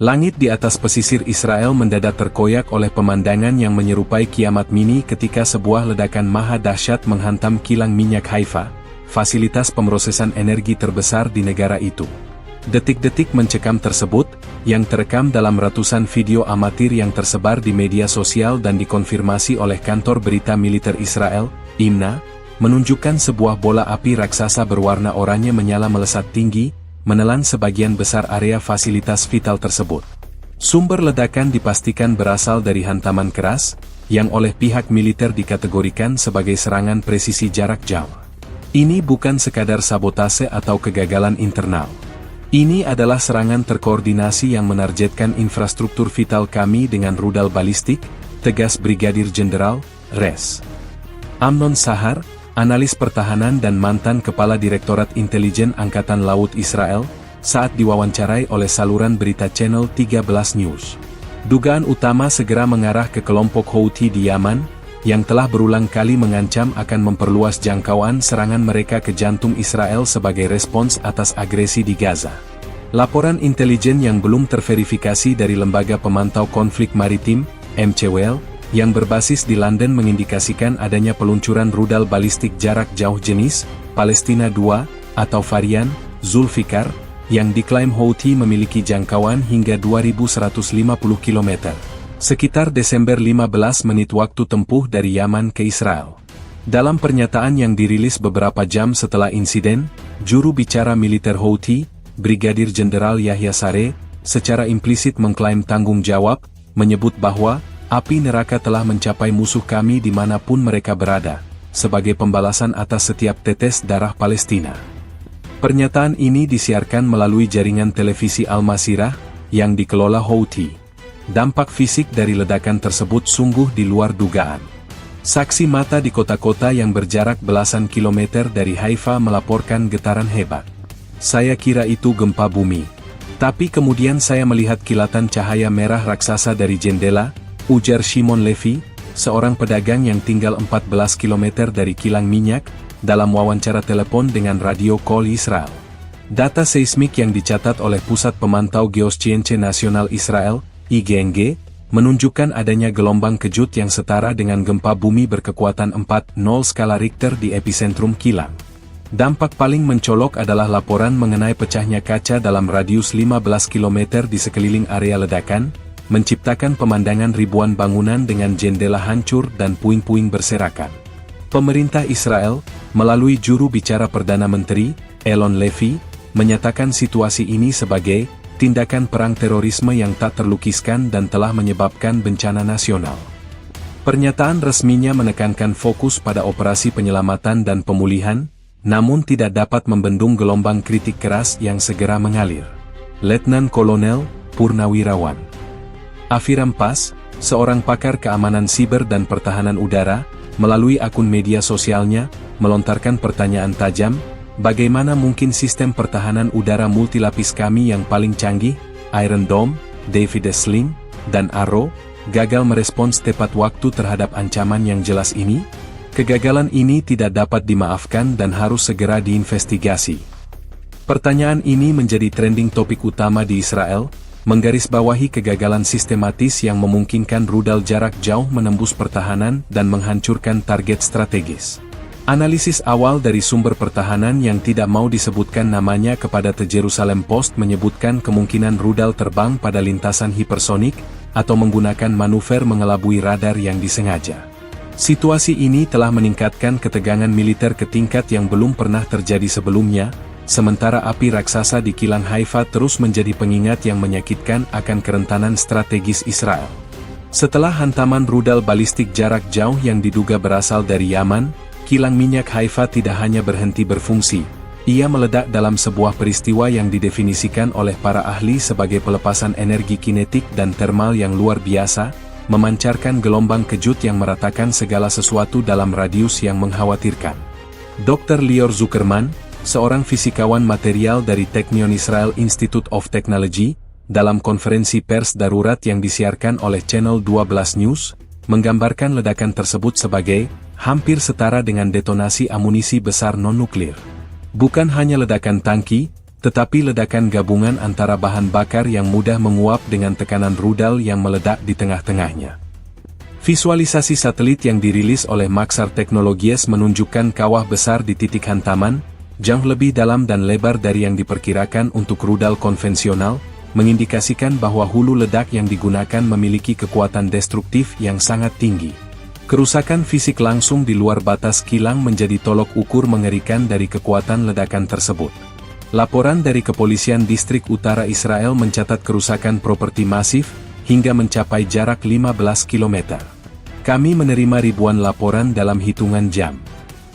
Langit di atas pesisir Israel mendadak terkoyak oleh pemandangan yang menyerupai kiamat mini ketika sebuah ledakan maha dahsyat menghantam kilang minyak Haifa, fasilitas pemrosesan energi terbesar di negara itu. Detik-detik mencekam tersebut, yang terekam dalam ratusan video amatir yang tersebar di media sosial dan dikonfirmasi oleh kantor berita militer Israel, IMNA, menunjukkan sebuah bola api raksasa berwarna oranye menyala melesat tinggi, menelan sebagian besar area fasilitas vital tersebut. Sumber ledakan dipastikan berasal dari hantaman keras, yang oleh pihak militer dikategorikan sebagai serangan presisi jarak jauh. Ini bukan sekadar sabotase atau kegagalan internal. Ini adalah serangan terkoordinasi yang menargetkan infrastruktur vital kami dengan rudal balistik, tegas Brigadir Jenderal, Res. Amnon Sahar, analis pertahanan dan mantan Kepala Direktorat Intelijen Angkatan Laut Israel, saat diwawancarai oleh saluran berita Channel 13 News. Dugaan utama segera mengarah ke kelompok Houthi di Yaman, yang telah berulang kali mengancam akan memperluas jangkauan serangan mereka ke jantung Israel sebagai respons atas agresi di Gaza. Laporan intelijen yang belum terverifikasi dari Lembaga Pemantau Konflik Maritim, MCWL, yang berbasis di London mengindikasikan adanya peluncuran rudal balistik jarak jauh jenis Palestina II, atau varian Zulfikar, yang diklaim Houthi memiliki jangkauan hingga 2150 km. Sekitar Desember 15 menit waktu tempuh dari Yaman ke Israel. Dalam pernyataan yang dirilis beberapa jam setelah insiden, juru bicara militer Houthi, Brigadir Jenderal Yahya Saree, secara implisit mengklaim tanggung jawab, menyebut bahwa api neraka telah mencapai musuh kami dimanapun mereka berada, sebagai pembalasan atas setiap tetes darah Palestina. Pernyataan ini disiarkan melalui jaringan televisi Al-Masirah, yang dikelola Houthi. Dampak fisik dari ledakan tersebut sungguh di luar dugaan. Saksi mata di kota-kota yang berjarak belasan kilometer dari Haifa melaporkan getaran hebat. Saya kira itu gempa bumi. Tapi kemudian saya melihat kilatan cahaya merah raksasa dari jendela, ujar Shimon Levi, seorang pedagang yang tinggal 14 km dari kilang minyak, dalam wawancara telepon dengan Radio Kol Israel. Data seismik yang dicatat oleh Pusat Pemantau Geoscience Nasional Israel, IGNG, menunjukkan adanya gelombang kejut yang setara dengan gempa bumi berkekuatan 4,0 skala Richter di epicentrum kilang. Dampak paling mencolok adalah laporan mengenai pecahnya kaca dalam radius 15 km di sekeliling area ledakan, menciptakan pemandangan ribuan bangunan dengan jendela hancur dan puing-puing berserakan. Pemerintah Israel, melalui juru bicara Perdana Menteri, Elon Levy, menyatakan situasi ini sebagai tindakan perang terorisme yang tak terlukiskan dan telah menyebabkan bencana nasional. Pernyataan resminya menekankan fokus pada operasi penyelamatan dan pemulihan, namun tidak dapat membendung gelombang kritik keras yang segera mengalir. Letnan Kolonel Purnawirawan Aviram Pas, seorang pakar keamanan siber dan pertahanan udara, melalui akun media sosialnya, melontarkan pertanyaan tajam, bagaimana mungkin sistem pertahanan udara multilapis kami yang paling canggih, Iron Dome, David Sling, dan Arrow, gagal merespons tepat waktu terhadap ancaman yang jelas ini? Kegagalan ini tidak dapat dimaafkan dan harus segera diinvestigasi. Pertanyaan ini menjadi trending topik utama di Israel, menggarisbawahi kegagalan sistematis yang memungkinkan rudal jarak jauh menembus pertahanan dan menghancurkan target strategis. Analisis awal dari sumber pertahanan yang tidak mau disebutkan namanya kepada The Jerusalem Post menyebutkan kemungkinan rudal terbang pada lintasan hipersonik, atau menggunakan manuver mengelabui radar yang disengaja. Situasi ini telah meningkatkan ketegangan militer ke tingkat yang belum pernah terjadi sebelumnya, sementara api raksasa di kilang Haifa terus menjadi pengingat yang menyakitkan akan kerentanan strategis Israel. Setelah hantaman rudal balistik jarak jauh yang diduga berasal dari Yaman, kilang minyak Haifa tidak hanya berhenti berfungsi, ia meledak dalam sebuah peristiwa yang didefinisikan oleh para ahli sebagai pelepasan energi kinetik dan termal yang luar biasa, memancarkan gelombang kejut yang meratakan segala sesuatu dalam radius yang mengkhawatirkan. Dr. Lior Zuckerman, seorang fisikawan material dari Technion Israel Institute of Technology, dalam konferensi pers darurat yang disiarkan oleh Channel 12 News, menggambarkan ledakan tersebut sebagai hampir setara dengan detonasi amunisi besar non-nuklir. Bukan hanya ledakan tangki, tetapi ledakan gabungan antara bahan bakar yang mudah menguap dengan tekanan rudal yang meledak di tengah-tengahnya. Visualisasi satelit yang dirilis oleh Maxar Technologies menunjukkan kawah besar di titik hantaman, jauh lebih dalam dan lebar dari yang diperkirakan untuk rudal konvensional, mengindikasikan bahwa hulu ledak yang digunakan memiliki kekuatan destruktif yang sangat tinggi. Kerusakan fisik langsung di luar batas kilang menjadi tolok ukur mengerikan dari kekuatan ledakan tersebut. Laporan dari Kepolisian Distrik Utara Israel mencatat kerusakan properti masif, hingga mencapai jarak 15 km. Kami menerima ribuan laporan dalam hitungan jam.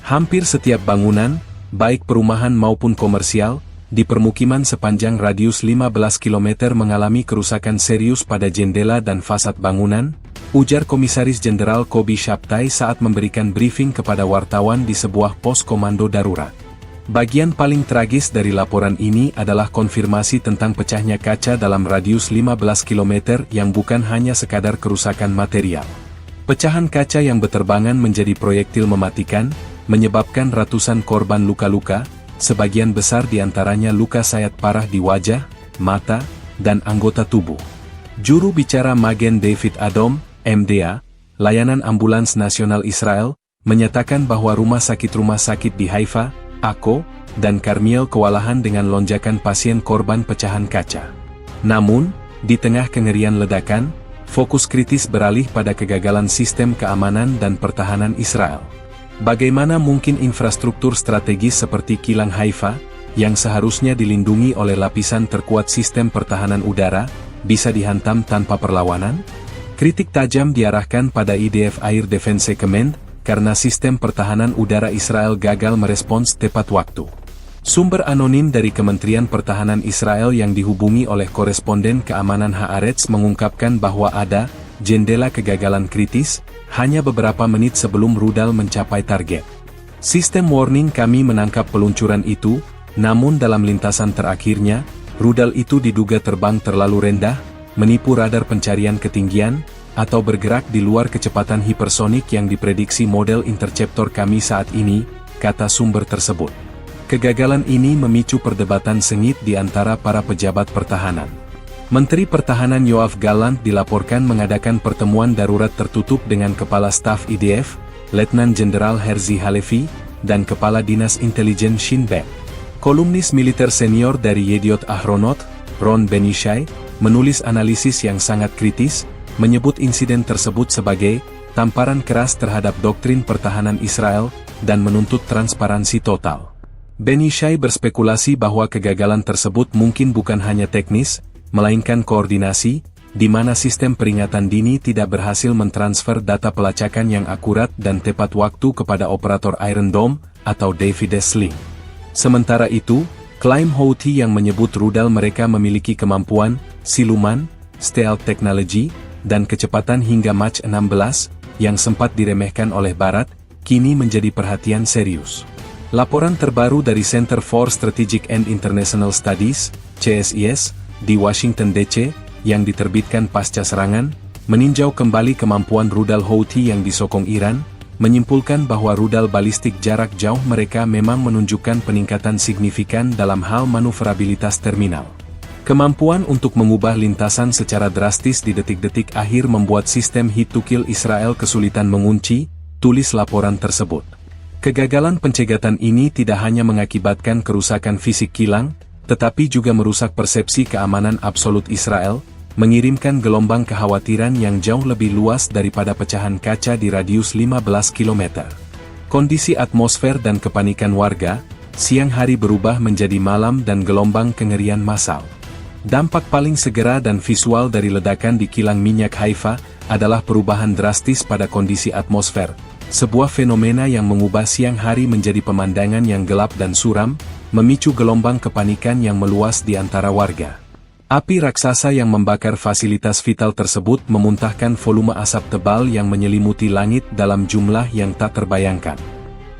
Hampir setiap bangunan, baik perumahan maupun komersial, di permukiman sepanjang radius 15 km mengalami kerusakan serius pada jendela dan fasad bangunan, ujar Komisaris Jenderal Kobi Shabtai saat memberikan briefing kepada wartawan di sebuah pos komando darurat. Bagian paling tragis dari laporan ini adalah konfirmasi tentang pecahnya kaca dalam radius 15 km yang bukan hanya sekadar kerusakan material. Pecahan kaca yang berterbangan menjadi proyektil mematikan, menyebabkan ratusan korban luka-luka, sebagian besar diantaranya luka sayat parah di wajah, mata, dan anggota tubuh. Juru bicara Magen David Adom, MDA, Layanan Ambulans Nasional Israel, menyatakan bahwa rumah sakit di Haifa, Akko, dan Karmiel kewalahan dengan lonjakan pasien korban pecahan kaca. Namun, di tengah kengerian ledakan, fokus kritis beralih pada kegagalan sistem keamanan dan pertahanan Israel. Bagaimana mungkin infrastruktur strategis seperti kilang Haifa, yang seharusnya dilindungi oleh lapisan terkuat sistem pertahanan udara, bisa dihantam tanpa perlawanan? Kritik tajam diarahkan pada IDF Air Defense Command, karena sistem pertahanan udara Israel gagal merespons tepat waktu. Sumber anonim dari Kementerian Pertahanan Israel yang dihubungi oleh koresponden keamanan Haaretz mengungkapkan bahwa ada jendela kegagalan kritis, hanya beberapa menit sebelum rudal mencapai target. Sistem warning kami menangkap peluncuran itu, namun dalam lintasan terakhirnya, rudal itu diduga terbang terlalu rendah, menipu radar pencarian ketinggian, atau bergerak di luar kecepatan hipersonik yang diprediksi model interceptor kami saat ini, kata sumber tersebut. Kegagalan ini memicu perdebatan sengit di antara para pejabat pertahanan. Menteri Pertahanan Yoav Gallant dilaporkan mengadakan pertemuan darurat tertutup dengan Kepala Staf IDF, Letnan Jenderal Herzi Halevi, dan Kepala Dinas Intelijen Shin Bet. Kolumnis militer senior dari Yediot Ahronot, Ron Benishai, menulis analisis yang sangat kritis, menyebut insiden tersebut sebagai tamparan keras terhadap doktrin pertahanan Israel, dan menuntut transparansi total. Benishai berspekulasi bahwa kegagalan tersebut mungkin bukan hanya teknis, melainkan koordinasi, di mana sistem peringatan dini tidak berhasil mentransfer data pelacakan yang akurat dan tepat waktu kepada operator Iron Dome, atau David Sling. Sementara itu, klaim Houthi yang menyebut rudal mereka memiliki kemampuan siluman, stealth technology, dan kecepatan hingga Mach 16, yang sempat diremehkan oleh Barat, kini menjadi perhatian serius. Laporan terbaru dari Center for Strategic and International Studies, CSIS, di Washington DC, yang diterbitkan pasca serangan, meninjau kembali kemampuan rudal Houthi yang disokong Iran, menyimpulkan bahwa rudal balistik jarak jauh mereka memang menunjukkan peningkatan signifikan dalam hal manuverabilitas terminal. Kemampuan untuk mengubah lintasan secara drastis di detik-detik akhir membuat sistem hit to kill Israel kesulitan mengunci, tulis laporan tersebut. Kegagalan pencegatan ini tidak hanya mengakibatkan kerusakan fisik kilang, tetapi juga merusak persepsi keamanan absolut Israel, mengirimkan gelombang kekhawatiran yang jauh lebih luas daripada pecahan kaca di radius 15 km. Kondisi atmosfer dan kepanikan warga, siang hari berubah menjadi malam dan gelombang kengerian massal. Dampak paling segera dan visual dari ledakan di kilang minyak Haifa adalah perubahan drastis pada kondisi atmosfer, sebuah fenomena yang mengubah siang hari menjadi pemandangan yang gelap dan suram, memicu gelombang kepanikan yang meluas di antara warga. Api raksasa yang membakar fasilitas vital tersebut memuntahkan volume asap tebal yang menyelimuti langit dalam jumlah yang tak terbayangkan.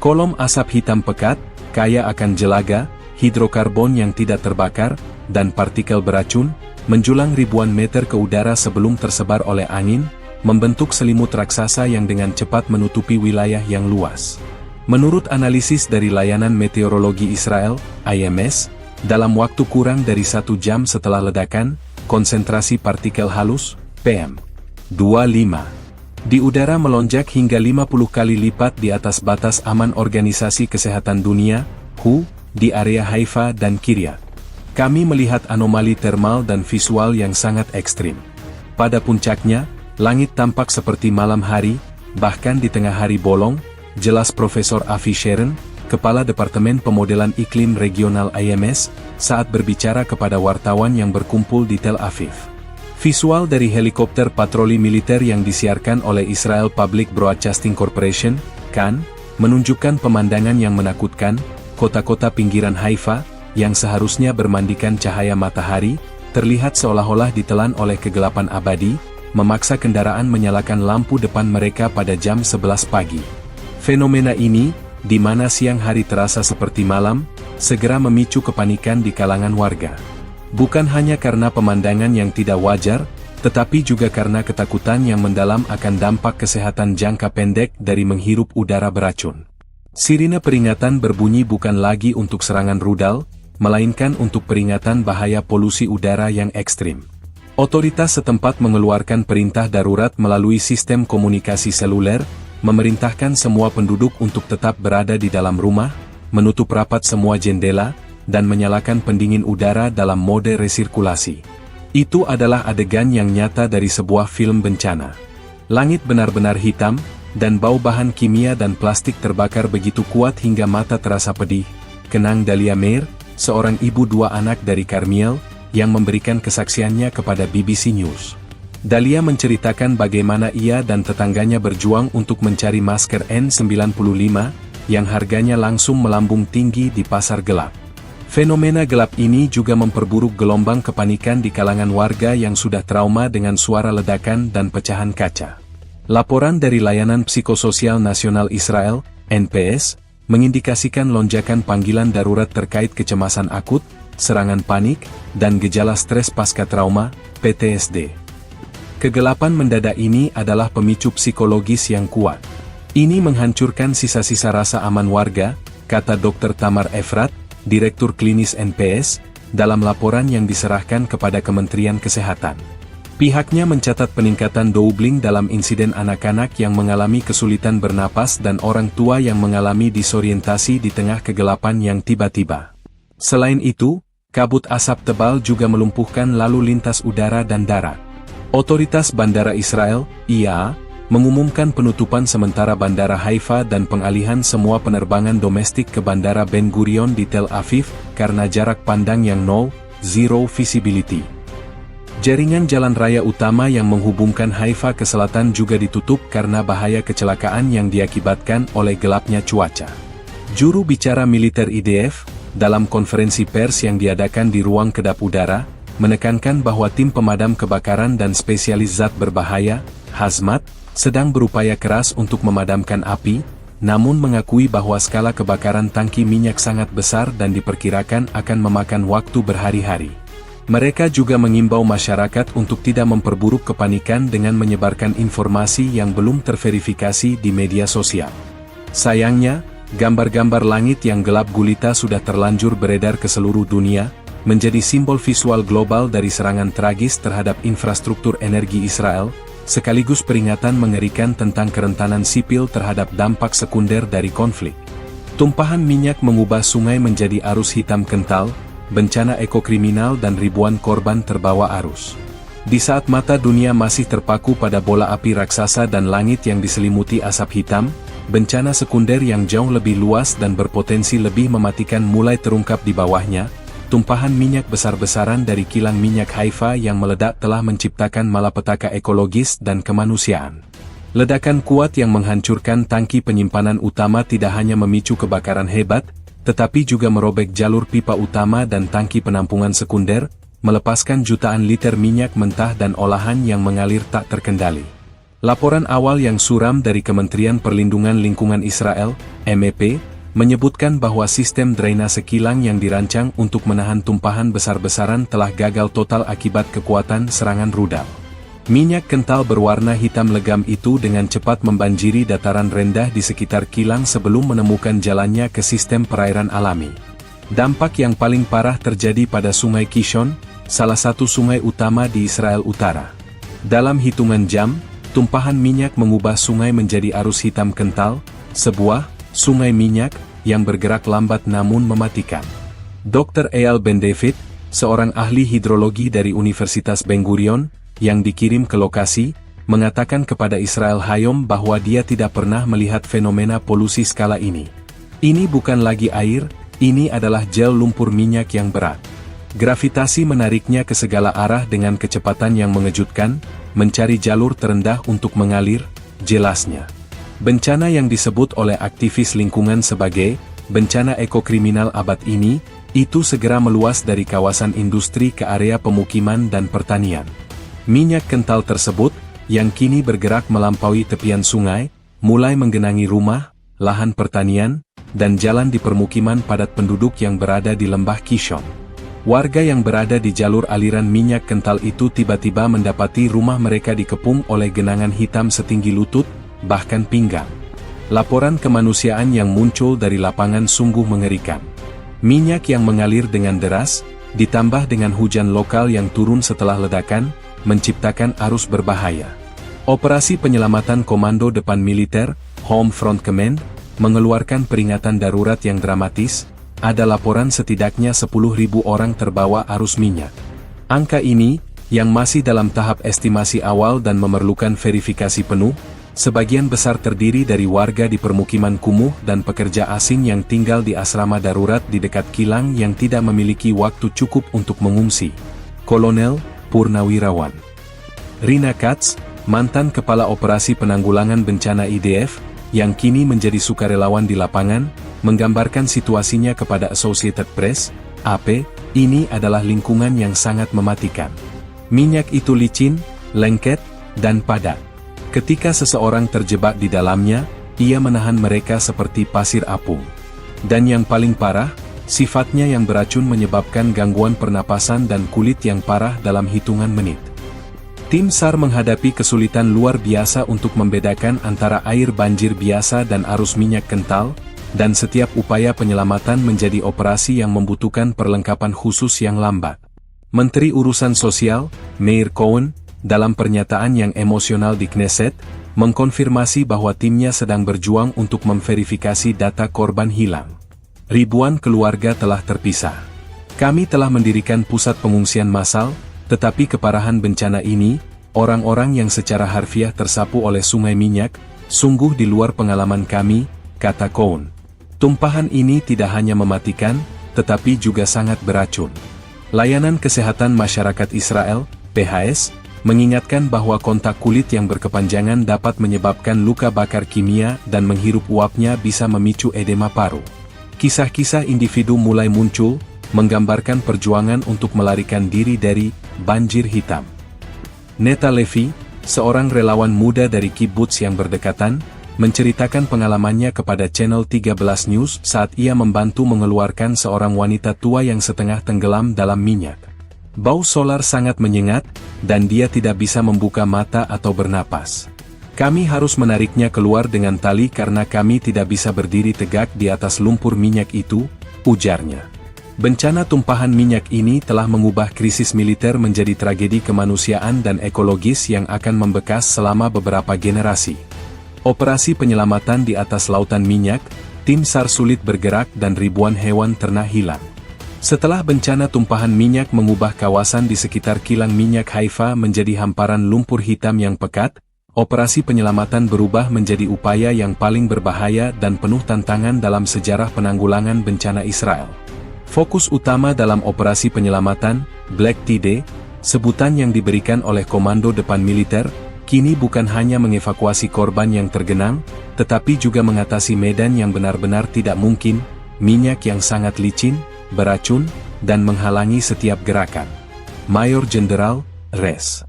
Kolom asap hitam pekat, kaya akan jelaga, hidrokarbon yang tidak terbakar, dan partikel beracun, menjulang ribuan meter ke udara sebelum tersebar oleh angin, membentuk selimut raksasa yang dengan cepat menutupi wilayah yang luas. Menurut analisis dari Layanan Meteorologi Israel, IMS, Dalam waktu kurang dari 1 jam setelah ledakan, konsentrasi partikel halus, PM2.5, di udara melonjak hingga 50 kali lipat di atas batas aman Organisasi Kesehatan Dunia, WHO, di area Haifa dan Kiryat. Kami melihat anomali termal dan visual yang sangat ekstrim. Pada puncaknya, langit tampak seperti malam hari, bahkan di tengah hari bolong, jelas Profesor Avi Sharon, Kepala Departemen Pemodelan Iklim Regional IMS, saat berbicara kepada wartawan yang berkumpul di Tel Aviv. Visual dari helikopter patroli militer yang disiarkan oleh Israel Public Broadcasting Corporation, CAN, menunjukkan pemandangan yang menakutkan. Kota-kota pinggiran Haifa, yang seharusnya bermandikan cahaya matahari, terlihat seolah-olah ditelan oleh kegelapan abadi, memaksa kendaraan menyalakan lampu depan mereka pada jam 11 pagi. Fenomena ini, di mana siang hari terasa seperti malam, segera memicu kepanikan di kalangan warga. Bukan hanya karena pemandangan yang tidak wajar, tetapi juga karena ketakutan yang mendalam akan dampak kesehatan jangka pendek dari menghirup udara beracun. Sirine peringatan berbunyi bukan lagi untuk serangan rudal, melainkan untuk peringatan bahaya polusi udara yang ekstrim. Otoritas setempat mengeluarkan perintah darurat melalui sistem komunikasi seluler, memerintahkan semua penduduk untuk tetap berada di dalam rumah, menutup rapat semua jendela, dan menyalakan pendingin udara dalam mode resirkulasi. Itu adalah adegan yang nyata dari sebuah film bencana. Langit benar-benar hitam, dan bau bahan kimia dan plastik terbakar begitu kuat hingga mata terasa pedih, kenang Dalia Meir, seorang ibu 2 anak dari Karmiel, yang memberikan kesaksiannya kepada BBC News. Dalia menceritakan bagaimana ia dan tetangganya berjuang untuk mencari masker N95, yang harganya langsung melambung tinggi di pasar gelap. Fenomena gelap ini juga memperburuk gelombang kepanikan di kalangan warga yang sudah trauma dengan suara ledakan dan pecahan kaca. Laporan dari Layanan Psikososial Nasional Israel, NPS, mengindikasikan lonjakan panggilan darurat terkait kecemasan akut, serangan panik, dan gejala stres pasca trauma, PTSD. Kegelapan mendadak ini adalah pemicu psikologis yang kuat. Ini menghancurkan sisa-sisa rasa aman warga, kata Dr. Tamar Efrat, Direktur Klinis NPS, dalam laporan yang diserahkan kepada Kementerian Kesehatan. Pihaknya mencatat peningkatan doubling dalam insiden anak-anak yang mengalami kesulitan bernapas dan orang tua yang mengalami disorientasi di tengah kegelapan yang tiba-tiba. Selain itu, kabut asap tebal juga melumpuhkan lalu lintas udara dan darat. Otoritas Bandara Israel, IAA, mengumumkan penutupan sementara Bandara Haifa dan pengalihan semua penerbangan domestik ke Bandara Ben Gurion di Tel Aviv karena jarak pandang yang zero visibility. Jaringan jalan raya utama yang menghubungkan Haifa ke selatan juga ditutup karena bahaya kecelakaan yang diakibatkan oleh gelapnya cuaca. Juru bicara militer IDF, dalam konferensi pers yang diadakan di ruang kedap udara, menekankan bahwa tim pemadam kebakaran dan spesialis zat berbahaya, Hazmat, sedang berupaya keras untuk memadamkan api, namun mengakui bahwa skala kebakaran tangki minyak sangat besar dan diperkirakan akan memakan waktu berhari-hari. Mereka juga mengimbau masyarakat untuk tidak memperburuk kepanikan dengan menyebarkan informasi yang belum terverifikasi di media sosial. Sayangnya, gambar-gambar langit yang gelap gulita sudah terlanjur beredar ke seluruh dunia, menjadi simbol visual global dari serangan tragis terhadap infrastruktur energi Israel, sekaligus peringatan mengerikan tentang kerentanan sipil terhadap dampak sekunder dari konflik. Tumpahan minyak mengubah sungai menjadi arus hitam kental, bencana ekokriminal dan ribuan korban terbawa arus. Di saat mata dunia masih terpaku pada bola api raksasa dan langit yang diselimuti asap hitam, bencana sekunder yang jauh lebih luas dan berpotensi lebih mematikan mulai terungkap di bawahnya. Tumpahan minyak besar-besaran dari kilang minyak Haifa yang meledak telah menciptakan malapetaka ekologis dan kemanusiaan. Ledakan kuat yang menghancurkan tangki penyimpanan utama tidak hanya memicu kebakaran hebat, tetapi juga merobek jalur pipa utama dan tangki penampungan sekunder, melepaskan jutaan liter minyak mentah dan olahan yang mengalir tak terkendali. Laporan awal yang suram dari Kementerian Perlindungan Lingkungan Israel, MEP, menyebutkan bahwa sistem drainase kilang yang dirancang untuk menahan tumpahan besar-besaran telah gagal total akibat kekuatan serangan rudal. Minyak kental berwarna hitam legam itu dengan cepat membanjiri dataran rendah di sekitar kilang sebelum menemukan jalannya ke sistem perairan alami. Dampak yang paling parah terjadi pada Sungai Kishon, salah satu sungai utama di Israel Utara. Dalam hitungan jam, tumpahan minyak mengubah sungai menjadi arus hitam kental, sebuah sungai minyak yang bergerak lambat namun mematikan. Dr. Eyal Ben David, seorang ahli hidrologi dari Universitas Ben Gurion, yang dikirim ke lokasi, mengatakan kepada Israel Hayom bahwa dia tidak pernah melihat fenomena polusi skala ini. Ini bukan lagi air, ini adalah gel lumpur minyak yang berat. Gravitasi menariknya ke segala arah dengan kecepatan yang mengejutkan, mencari jalur terendah untuk mengalir, jelasnya. Bencana yang disebut oleh aktivis lingkungan sebagai bencana ekokriminal abad ini, itu segera meluas dari kawasan industri ke area pemukiman dan pertanian. Minyak kental tersebut, yang kini bergerak melampaui tepian sungai, mulai menggenangi rumah, lahan pertanian, dan jalan di permukiman padat penduduk yang berada di lembah Kishon. Warga yang berada di jalur aliran minyak kental itu tiba-tiba mendapati rumah mereka dikepung oleh genangan hitam setinggi lutut, bahkan pinggang. Laporan kemanusiaan yang muncul dari lapangan sungguh mengerikan. Minyak yang mengalir dengan deras, ditambah dengan hujan lokal yang turun setelah ledakan, menciptakan arus berbahaya. Operasi penyelamatan Komando Depan Militer, Home Front Command, mengeluarkan peringatan darurat yang dramatis. Ada laporan setidaknya 10.000 orang terbawa arus minyak. Angka ini, yang masih dalam tahap estimasi awal dan memerlukan verifikasi penuh, sebagian besar terdiri dari warga di permukiman kumuh dan pekerja asing yang tinggal di asrama darurat di dekat kilang yang tidak memiliki waktu cukup untuk mengungsi. Kolonel Purnawirawan Rina Katz, mantan Kepala Operasi Penanggulangan Bencana IDF, yang kini menjadi sukarelawan di lapangan, menggambarkan situasinya kepada Associated Press, AP, ini adalah lingkungan yang sangat mematikan. Minyak itu licin, lengket, dan padat. Ketika seseorang terjebak di dalamnya, ia menahan mereka seperti pasir apung. Dan yang paling parah, sifatnya yang beracun menyebabkan gangguan pernapasan dan kulit yang parah dalam hitungan menit. Tim SAR menghadapi kesulitan luar biasa untuk membedakan antara air banjir biasa dan arus minyak kental, dan setiap upaya penyelamatan menjadi operasi yang membutuhkan perlengkapan khusus yang lambat. Menteri Urusan Sosial, Meir Cohen, dalam pernyataan yang emosional di Knesset, mengkonfirmasi bahwa timnya sedang berjuang untuk memverifikasi data korban hilang. Ribuan keluarga telah terpisah. Kami telah mendirikan pusat pengungsian massal, tetapi keparahan bencana ini, orang-orang yang secara harfiah tersapu oleh sungai minyak, sungguh di luar pengalaman kami, kata Cohen. Tumpahan ini tidak hanya mematikan, tetapi juga sangat beracun. Layanan Kesehatan Masyarakat Israel, PHS, mengingatkan bahwa kontak kulit yang berkepanjangan dapat menyebabkan luka bakar kimia dan menghirup uapnya bisa memicu edema paru. Kisah-kisah individu mulai muncul, menggambarkan perjuangan untuk melarikan diri dari banjir hitam. Neta Levi, seorang relawan muda dari kibbutz yang berdekatan, menceritakan pengalamannya kepada Channel 13 News saat ia membantu mengeluarkan seorang wanita tua yang setengah tenggelam dalam minyak. Bau solar sangat menyengat, dan dia tidak bisa membuka mata atau bernapas. Kami harus menariknya keluar dengan tali karena kami tidak bisa berdiri tegak di atas lumpur minyak itu, ujarnya. Bencana tumpahan minyak ini telah mengubah krisis militer menjadi tragedi kemanusiaan dan ekologis yang akan membekas selama beberapa generasi. Operasi penyelamatan di atas lautan minyak, tim SAR sulit bergerak dan ribuan hewan ternak hilang. Setelah bencana tumpahan minyak mengubah kawasan di sekitar kilang minyak Haifa menjadi hamparan lumpur hitam yang pekat, operasi penyelamatan berubah menjadi upaya yang paling berbahaya dan penuh tantangan dalam sejarah penanggulangan bencana Israel. Fokus utama dalam operasi penyelamatan, Black Tide, sebutan yang diberikan oleh Komando Depan Militer, kini bukan hanya mengevakuasi korban yang tergenang, tetapi juga mengatasi medan yang benar-benar tidak mungkin, minyak yang sangat licin, beracun, dan menghalangi setiap gerakan. Mayor Jenderal, Res.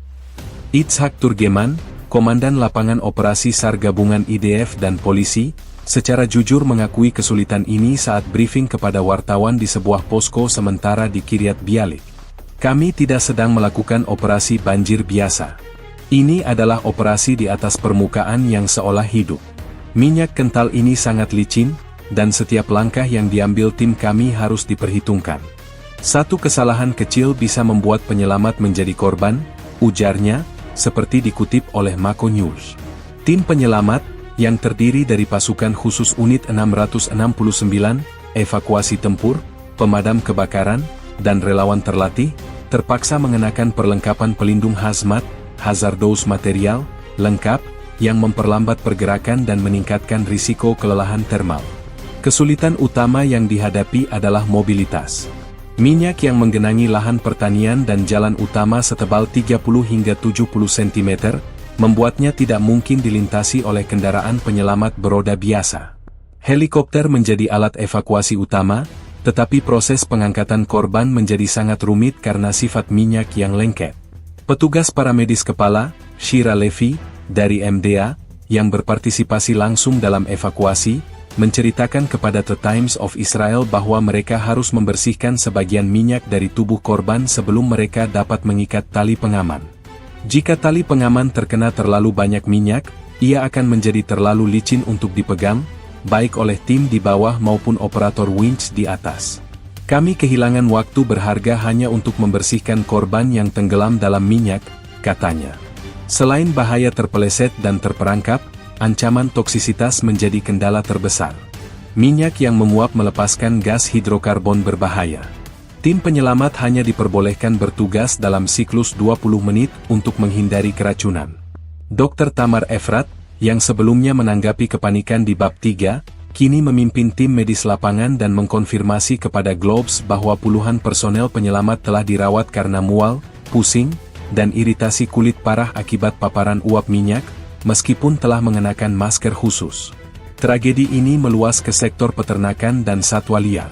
Itzhak Turgeman, Komandan Lapangan Operasi SAR Gabungan IDF dan Polisi, secara jujur mengakui kesulitan ini saat briefing kepada wartawan di sebuah posko sementara di Kiryat Bialik. Kami tidak sedang melakukan operasi banjir biasa. Ini adalah operasi di atas permukaan yang seolah hidup. Minyak kental ini sangat licin, dan setiap langkah yang diambil tim kami harus diperhitungkan. Satu kesalahan kecil bisa membuat penyelamat menjadi korban, ujarnya, seperti dikutip oleh Mako News. Tim penyelamat, yang terdiri dari pasukan khusus unit 669, evakuasi tempur, pemadam kebakaran, dan relawan terlatih, terpaksa mengenakan perlengkapan pelindung hazmat, hazardous material, lengkap, yang memperlambat pergerakan dan meningkatkan risiko kelelahan termal. Kesulitan utama yang dihadapi adalah mobilitas. Minyak yang menggenangi lahan pertanian dan jalan utama setebal 30 hingga 70 cm, membuatnya tidak mungkin dilintasi oleh kendaraan penyelamat beroda biasa. Helikopter menjadi alat evakuasi utama, tetapi proses pengangkatan korban menjadi sangat rumit karena sifat minyak yang lengket. Petugas paramedis kepala, Shira Levy, dari MDA, yang berpartisipasi langsung dalam evakuasi, menceritakan kepada The Times of Israel bahwa mereka harus membersihkan sebagian minyak dari tubuh korban sebelum mereka dapat mengikat tali pengaman. Jika tali pengaman terkena terlalu banyak minyak, ia akan menjadi terlalu licin untuk dipegang, baik oleh tim di bawah maupun operator winch di atas. Kami kehilangan waktu berharga hanya untuk membersihkan korban yang tenggelam dalam minyak, katanya. Selain bahaya terpeleset dan terperangkap, ancaman toksisitas menjadi kendala terbesar. Minyak yang menguap melepaskan gas hidrokarbon berbahaya. Tim penyelamat hanya diperbolehkan bertugas dalam siklus 20 menit untuk menghindari keracunan. Dr. Tamar Efrat, yang sebelumnya menanggapi kepanikan di bab 3, kini memimpin tim medis lapangan dan mengkonfirmasi kepada Globes bahwa puluhan personel penyelamat telah dirawat karena mual, pusing, dan iritasi kulit parah akibat paparan uap minyak, meskipun telah mengenakan masker khusus. Tragedi ini meluas ke sektor peternakan dan satwa liar.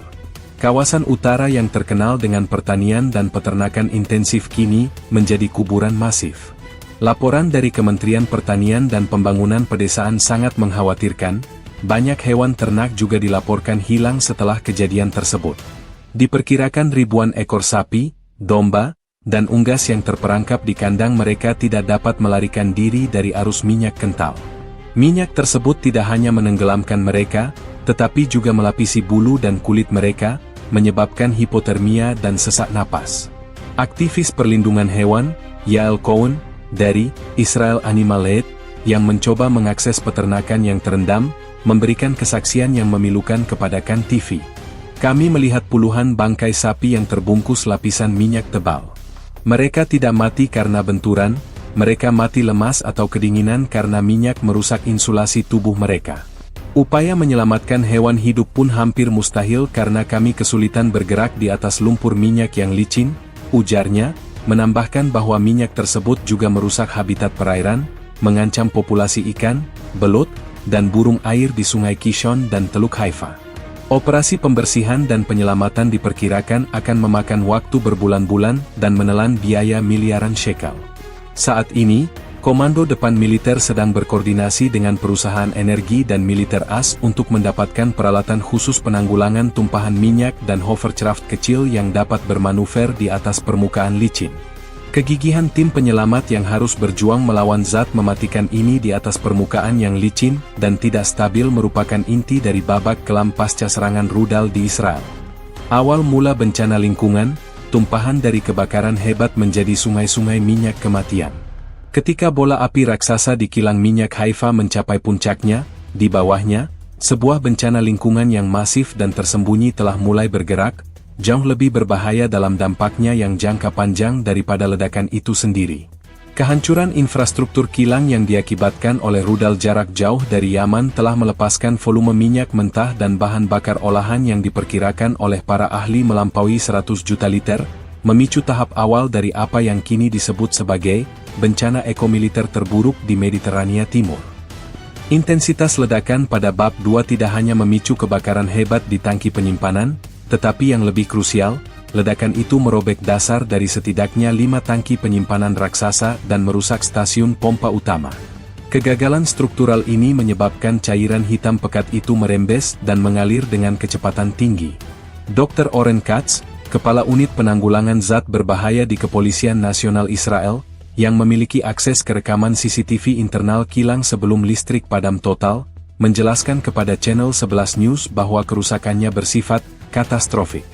Kawasan utara yang terkenal dengan pertanian dan peternakan intensif kini menjadi kuburan masif. Laporan dari Kementerian Pertanian dan Pembangunan Pedesaan sangat mengkhawatirkan, banyak hewan ternak juga dilaporkan hilang setelah kejadian tersebut. Diperkirakan ribuan ekor sapi, domba, dan unggas yang terperangkap di kandang mereka tidak dapat melarikan diri dari arus minyak kental. Minyak tersebut tidak hanya menenggelamkan mereka, tetapi juga melapisi bulu dan kulit mereka, menyebabkan hipotermia dan sesak napas. Aktivis perlindungan hewan, Yael Cohen, dari Israel Animal Aid, yang mencoba mengakses peternakan yang terendam, memberikan kesaksian yang memilukan kepada KAN TV. Kami melihat puluhan bangkai sapi yang terbungkus lapisan minyak tebal. Mereka tidak mati karena benturan, mereka mati lemas atau kedinginan karena minyak merusak insulasi tubuh mereka. Upaya menyelamatkan hewan hidup pun hampir mustahil karena kami kesulitan bergerak di atas lumpur minyak yang licin, ujarnya, menambahkan bahwa minyak tersebut juga merusak habitat perairan, mengancam populasi ikan, belut, dan burung air di Sungai Kishon dan Teluk Haifa. Operasi pembersihan dan penyelamatan diperkirakan akan memakan waktu berbulan-bulan dan menelan biaya miliaran shekel. Saat ini, Komando Depan Militer sedang berkoordinasi dengan perusahaan energi dan militer AS untuk mendapatkan peralatan khusus penanggulangan tumpahan minyak dan hovercraft kecil yang dapat bermanuver di atas permukaan licin. Kegigihan tim penyelamat yang harus berjuang melawan zat mematikan ini di atas permukaan yang licin dan tidak stabil merupakan inti dari babak kelam pasca serangan rudal di Israel. Awal mula bencana lingkungan, tumpahan dari kebakaran hebat menjadi sungai-sungai minyak kematian. Ketika bola api raksasa di kilang minyak Haifa mencapai puncaknya, di bawahnya, sebuah bencana lingkungan yang masif dan tersembunyi telah mulai bergerak, jauh lebih berbahaya dalam dampaknya yang jangka panjang daripada ledakan itu sendiri. Kehancuran infrastruktur kilang yang diakibatkan oleh rudal jarak jauh dari Yaman telah melepaskan volume minyak mentah dan bahan bakar olahan yang diperkirakan oleh para ahli melampaui 100 juta liter, memicu tahap awal dari apa yang kini disebut sebagai bencana ekomiliter terburuk di Mediterania Timur. Intensitas ledakan pada bab 2 tidak hanya memicu kebakaran hebat di tangki penyimpanan, tetapi yang lebih krusial, ledakan itu merobek dasar dari setidaknya 5 tangki penyimpanan raksasa dan merusak stasiun pompa utama. Kegagalan struktural ini menyebabkan cairan hitam pekat itu merembes dan mengalir dengan kecepatan tinggi. Dr. Oren Katz, Kepala Unit Penanggulangan Zat Berbahaya di Kepolisian Nasional Israel, yang memiliki akses ke rekaman CCTV internal kilang sebelum listrik padam total, menjelaskan kepada channel 11 News bahwa kerusakannya bersifat katastrofik.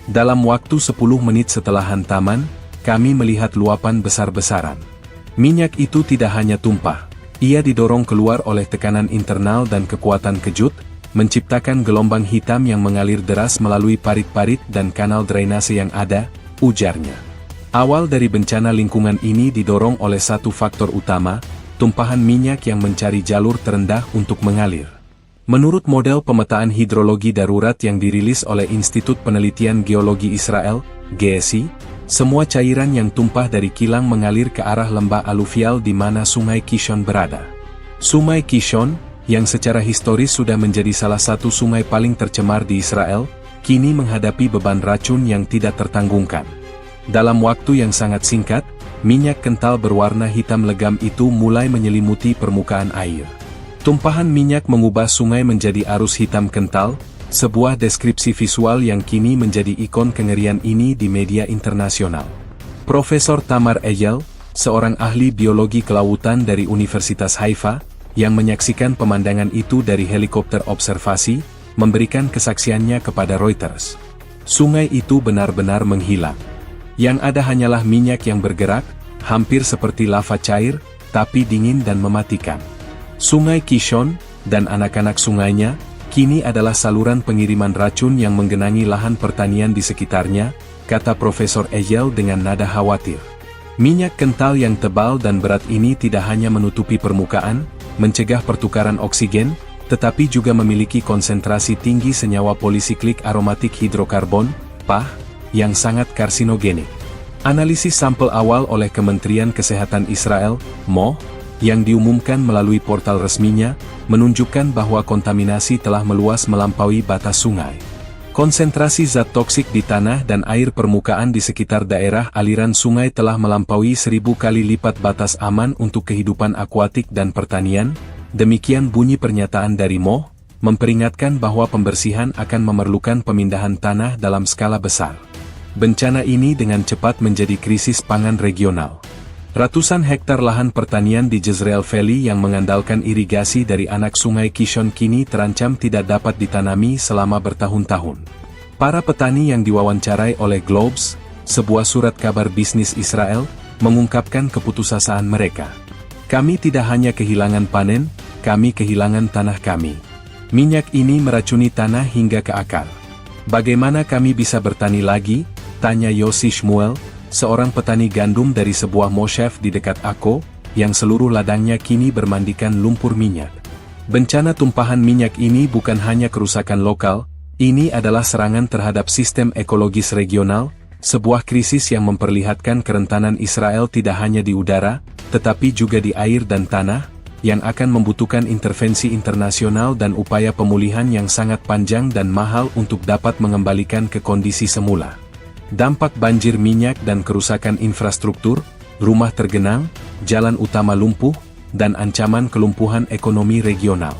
Dalam waktu 10 menit setelah hantaman, kami melihat luapan besar-besaran. Minyak itu tidak hanya tumpah, ia didorong keluar oleh tekanan internal dan kekuatan kejut, menciptakan gelombang hitam yang mengalir deras melalui parit-parit dan kanal drainase yang ada, ujarnya. Awal dari bencana lingkungan ini didorong oleh satu faktor utama, tumpahan minyak yang mencari jalur terendah untuk mengalir. Menurut model pemetaan hidrologi darurat yang dirilis oleh Institut Penelitian Geologi Israel, GSI, semua cairan yang tumpah dari kilang mengalir ke arah lembah aluvial di mana Sungai Kishon berada. Sungai Kishon, yang secara historis sudah menjadi salah satu sungai paling tercemar di Israel, kini menghadapi beban racun yang tidak tertanggungkan. Dalam waktu yang sangat singkat, minyak kental berwarna hitam legam itu mulai menyelimuti permukaan air. Tumpahan minyak mengubah sungai menjadi arus hitam kental, sebuah deskripsi visual yang kini menjadi ikon kengerian ini di media internasional. Profesor Tamar Eyal, seorang ahli biologi kelautan dari Universitas Haifa, yang menyaksikan pemandangan itu dari helikopter observasi, memberikan kesaksiannya kepada Reuters. Sungai itu benar-benar menghilang. Yang ada hanyalah minyak yang bergerak, hampir seperti lava cair, tapi dingin dan mematikan. Sungai Kishon, dan anak-anak sungainya, kini adalah saluran pengiriman racun yang menggenangi lahan pertanian di sekitarnya, kata Profesor Eyal dengan nada khawatir. Minyak kental yang tebal dan berat ini tidak hanya menutupi permukaan, mencegah pertukaran oksigen, tetapi juga memiliki konsentrasi tinggi senyawa polisiklik aromatik hidrokarbon, PAH, yang sangat karsinogenik. Analisis sampel awal oleh Kementerian Kesehatan Israel, MOH, yang diumumkan melalui portal resminya, menunjukkan bahwa kontaminasi telah meluas melampaui batas sungai. Konsentrasi zat toksik di tanah dan air permukaan di sekitar daerah aliran sungai telah melampaui 1000 kali lipat batas aman untuk kehidupan akuatik dan pertanian. Demikian bunyi pernyataan dari MOH, memperingatkan bahwa pembersihan akan memerlukan pemindahan tanah dalam skala besar. Bencana ini dengan cepat menjadi krisis pangan regional. Ratusan hektar lahan pertanian di Jezreel Valley yang mengandalkan irigasi dari anak sungai Kishon kini terancam tidak dapat ditanami selama bertahun-tahun. Para petani yang diwawancarai oleh Globes, sebuah surat kabar bisnis Israel, mengungkapkan keputusasaan mereka. Kami tidak hanya kehilangan panen, kami kehilangan tanah kami. Minyak ini meracuni tanah hingga ke akar. Bagaimana kami bisa bertani lagi? Tanya Yossi Shmuel, seorang petani gandum dari sebuah moshev di dekat Akko, yang seluruh ladangnya kini bermandikan lumpur minyak. Bencana tumpahan minyak ini bukan hanya kerusakan lokal, ini adalah serangan terhadap sistem ekologis regional, sebuah krisis yang memperlihatkan kerentanan Israel tidak hanya di udara, tetapi juga di air dan tanah, yang akan membutuhkan intervensi internasional dan upaya pemulihan yang sangat panjang dan mahal untuk dapat mengembalikan ke kondisi semula. Dampak banjir minyak dan kerusakan infrastruktur, rumah tergenang, jalan utama lumpuh, dan ancaman kelumpuhan ekonomi regional.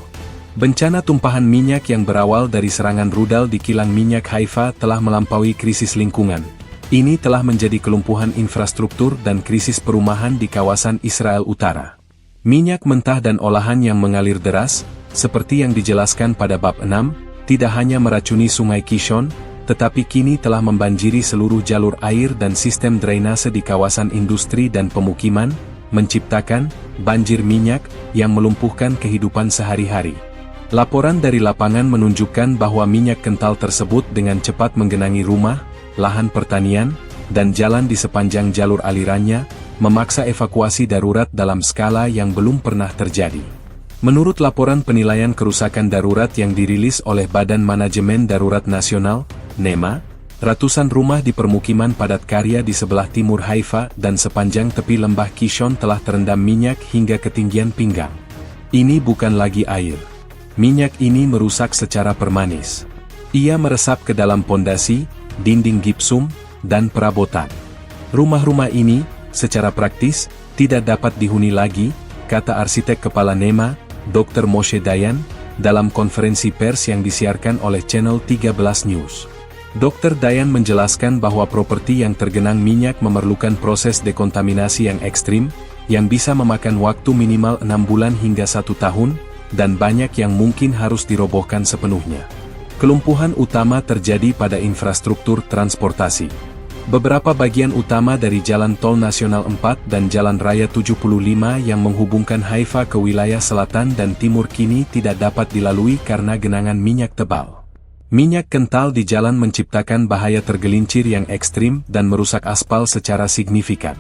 Bencana tumpahan minyak yang berawal dari serangan rudal di kilang minyak Haifa telah melampaui krisis lingkungan. Ini telah menjadi kelumpuhan infrastruktur dan krisis perumahan di kawasan Israel Utara. Minyak mentah dan olahan yang mengalir deras, seperti yang dijelaskan pada bab 6, tidak hanya meracuni Sungai Kishon, tetapi kini telah membanjiri seluruh jalur air dan sistem drainase di kawasan industri dan pemukiman, menciptakan banjir minyak yang melumpuhkan kehidupan sehari-hari. Laporan dari lapangan menunjukkan bahwa minyak kental tersebut dengan cepat menggenangi rumah, lahan pertanian, dan jalan di sepanjang jalur alirannya, memaksa evakuasi darurat dalam skala yang belum pernah terjadi. Menurut laporan penilaian kerusakan darurat yang dirilis oleh Badan Manajemen Darurat Nasional, NEMA, ratusan rumah di permukiman padat karya di sebelah timur Haifa dan sepanjang tepi lembah Kishon telah terendam minyak hingga ketinggian pinggang. Ini bukan lagi air. Minyak ini merusak secara permanis. Ia meresap ke dalam pondasi, dinding gipsum, dan perabotan. Rumah-rumah ini, secara praktis, tidak dapat dihuni lagi, kata arsitek kepala NEMA, Dr. Moshe Dayan, dalam konferensi pers yang disiarkan oleh channel 13 News. Dr. Dayan menjelaskan bahwa properti yang tergenang minyak memerlukan proses dekontaminasi yang ekstrim, yang bisa memakan waktu minimal 6 bulan hingga 1 tahun, dan banyak yang mungkin harus dirobohkan sepenuhnya. Kelumpuhan utama terjadi pada infrastruktur transportasi. Beberapa bagian utama dari Jalan Tol Nasional 4 dan Jalan Raya 75 yang menghubungkan Haifa ke wilayah selatan dan timur kini tidak dapat dilalui karena genangan minyak tebal. Minyak kental di jalan menciptakan bahaya tergelincir yang ekstrim dan merusak aspal secara signifikan.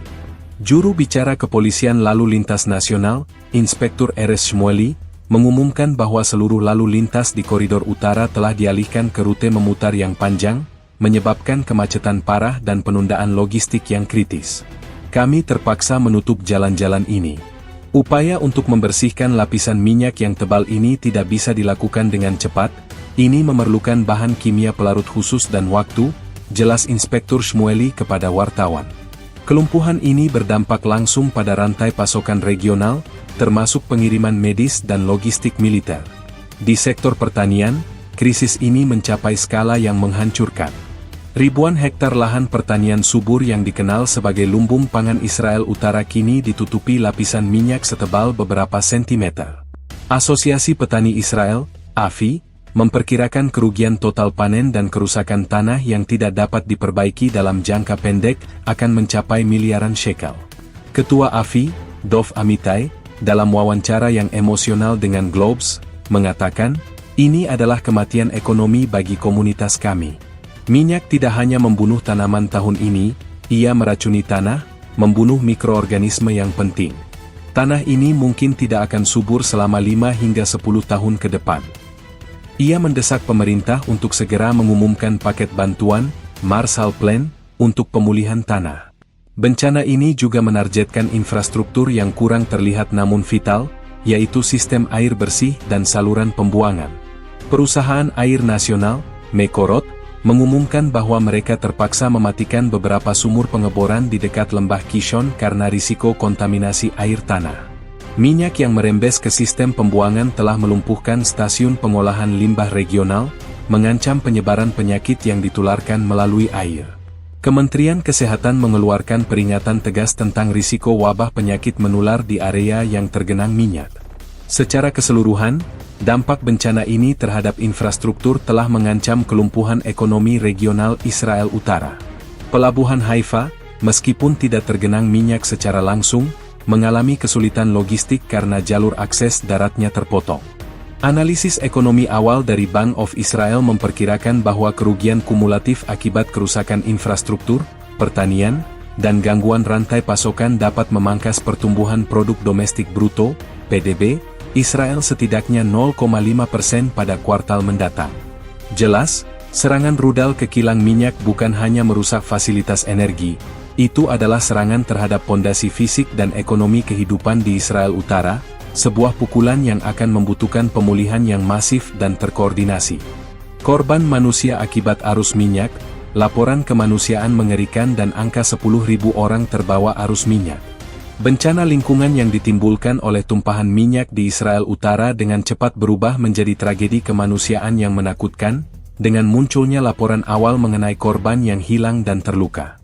Juru bicara Kepolisian Lalu Lintas Nasional, Inspektur RS Shmueli, mengumumkan bahwa seluruh lalu lintas di koridor utara telah dialihkan ke rute memutar yang panjang, menyebabkan kemacetan parah dan penundaan logistik yang kritis. Kami terpaksa menutup jalan-jalan ini. Upaya untuk membersihkan lapisan minyak yang tebal ini tidak bisa dilakukan dengan cepat, ini memerlukan bahan kimia pelarut khusus dan waktu, jelas Inspektur Shmueli kepada wartawan. Kelumpuhan ini berdampak langsung pada rantai pasokan regional, termasuk pengiriman medis dan logistik militer. Di sektor pertanian, krisis ini mencapai skala yang menghancurkan. Ribuan hektar lahan pertanian subur yang dikenal sebagai lumbung pangan Israel Utara kini ditutupi lapisan minyak setebal beberapa sentimeter. Asosiasi Petani Israel, AFI, memperkirakan kerugian total panen dan kerusakan tanah yang tidak dapat diperbaiki dalam jangka pendek akan mencapai miliaran shekel. Ketua AFI, Dov Amitai, dalam wawancara yang emosional dengan Globes, mengatakan, "Ini adalah kematian ekonomi bagi komunitas kami. Minyak tidak hanya membunuh tanaman tahun ini, ia meracuni tanah, membunuh mikroorganisme yang penting. Tanah ini mungkin tidak akan subur selama 5 hingga 10 tahun ke depan." Ia mendesak pemerintah untuk segera mengumumkan paket bantuan, Marshall Plan, untuk pemulihan tanah. Bencana ini juga menargetkan infrastruktur yang kurang terlihat namun vital, yaitu sistem air bersih dan saluran pembuangan. Perusahaan Air Nasional, Mekorot, mengumumkan bahwa mereka terpaksa mematikan beberapa sumur pengeboran di dekat lembah Kishon karena risiko kontaminasi air tanah. Minyak yang merembes ke sistem pembuangan telah melumpuhkan stasiun pengolahan limbah regional, mengancam penyebaran penyakit yang ditularkan melalui air. Kementerian Kesehatan mengeluarkan peringatan tegas tentang risiko wabah penyakit menular di area yang tergenang minyak. Secara keseluruhan, dampak bencana ini terhadap infrastruktur telah mengancam kelumpuhan ekonomi regional Israel Utara. Pelabuhan Haifa, meskipun tidak tergenang minyak secara langsung, mengalami kesulitan logistik karena jalur akses daratnya terpotong. Analisis ekonomi awal dari Bank of Israel memperkirakan bahwa kerugian kumulatif akibat kerusakan infrastruktur, pertanian, dan gangguan rantai pasokan dapat memangkas pertumbuhan produk domestik bruto, PDB, Israel setidaknya 0,5% pada kuartal mendatang. Jelas, serangan rudal ke kilang minyak bukan hanya merusak fasilitas energi, itu adalah serangan terhadap pondasi fisik dan ekonomi kehidupan di Israel Utara, sebuah pukulan yang akan membutuhkan pemulihan yang masif dan terkoordinasi. Korban manusia akibat arus minyak, laporan kemanusiaan mengerikan dan angka 10.000 orang terbawa arus minyak. Bencana lingkungan yang ditimbulkan oleh tumpahan minyak di Israel Utara dengan cepat berubah menjadi tragedi kemanusiaan yang menakutkan, dengan munculnya laporan awal mengenai korban yang hilang dan terluka.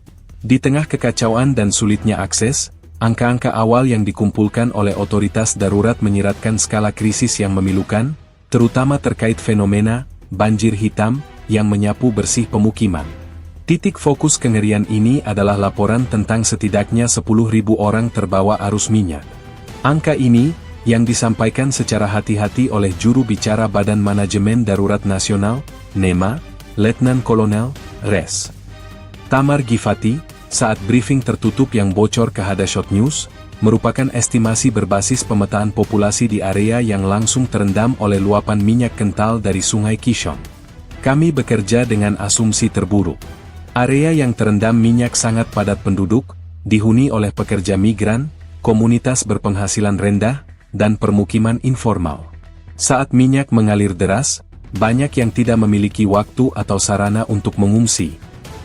Di tengah kekacauan dan sulitnya akses, angka-angka awal yang dikumpulkan oleh otoritas darurat menyiratkan skala krisis yang memilukan, terutama terkait fenomena banjir hitam yang menyapu bersih pemukiman. Titik fokus kengerian ini adalah laporan tentang setidaknya 10.000 orang terbawa arus minyak. Angka ini, yang disampaikan secara hati-hati oleh juru bicara Badan Manajemen Darurat Nasional, NEMA, Letnan Kolonel, Res. Tamar Gifati, saat briefing tertutup yang bocor ke Hadashot News, merupakan estimasi berbasis pemetaan populasi di area yang langsung terendam oleh luapan minyak kental dari Sungai Kishon. Kami bekerja dengan asumsi terburuk. Area yang terendam minyak sangat padat penduduk, dihuni oleh pekerja migran, komunitas berpenghasilan rendah, dan permukiman informal. Saat minyak mengalir deras, banyak yang tidak memiliki waktu atau sarana untuk mengungsi.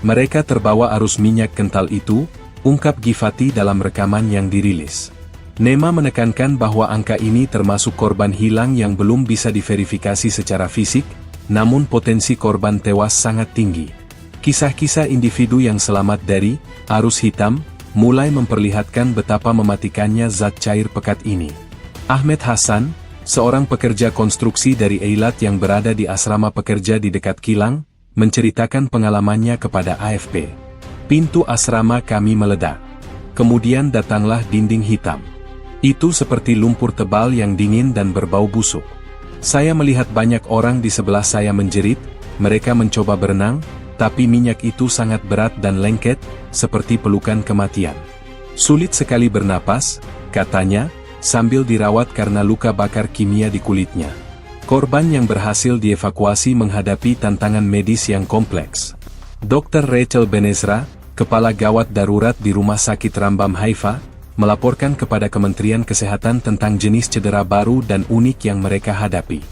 Mereka terbawa arus minyak kental itu, ungkap Gifati dalam rekaman yang dirilis. NEMA menekankan bahwa angka ini termasuk korban hilang yang belum bisa diverifikasi secara fisik, namun potensi korban tewas sangat tinggi. Kisah-kisah individu yang selamat dari arus hitam mulai memperlihatkan betapa mematikannya zat cair pekat ini. Ahmed Hassan, Seorang pekerja konstruksi dari Eilat yang berada di asrama pekerja di dekat kilang, menceritakan pengalamannya kepada AFP. Pintu asrama kami meledak. Kemudian datanglah dinding hitam. Itu seperti lumpur tebal yang dingin dan berbau busuk. Saya melihat banyak orang di sebelah saya menjerit, mereka mencoba berenang, tapi minyak itu sangat berat dan lengket, seperti pelukan kematian. Sulit sekali bernapas, katanya, sambil dirawat karena luka bakar kimia di kulitnya. Korban yang berhasil dievakuasi menghadapi tantangan medis yang kompleks. Dr. Rachel Benezra, kepala gawat darurat di Rumah Sakit Rambam Haifa, melaporkan kepada Kementerian Kesehatan tentang jenis cedera baru dan unik yang mereka hadapi.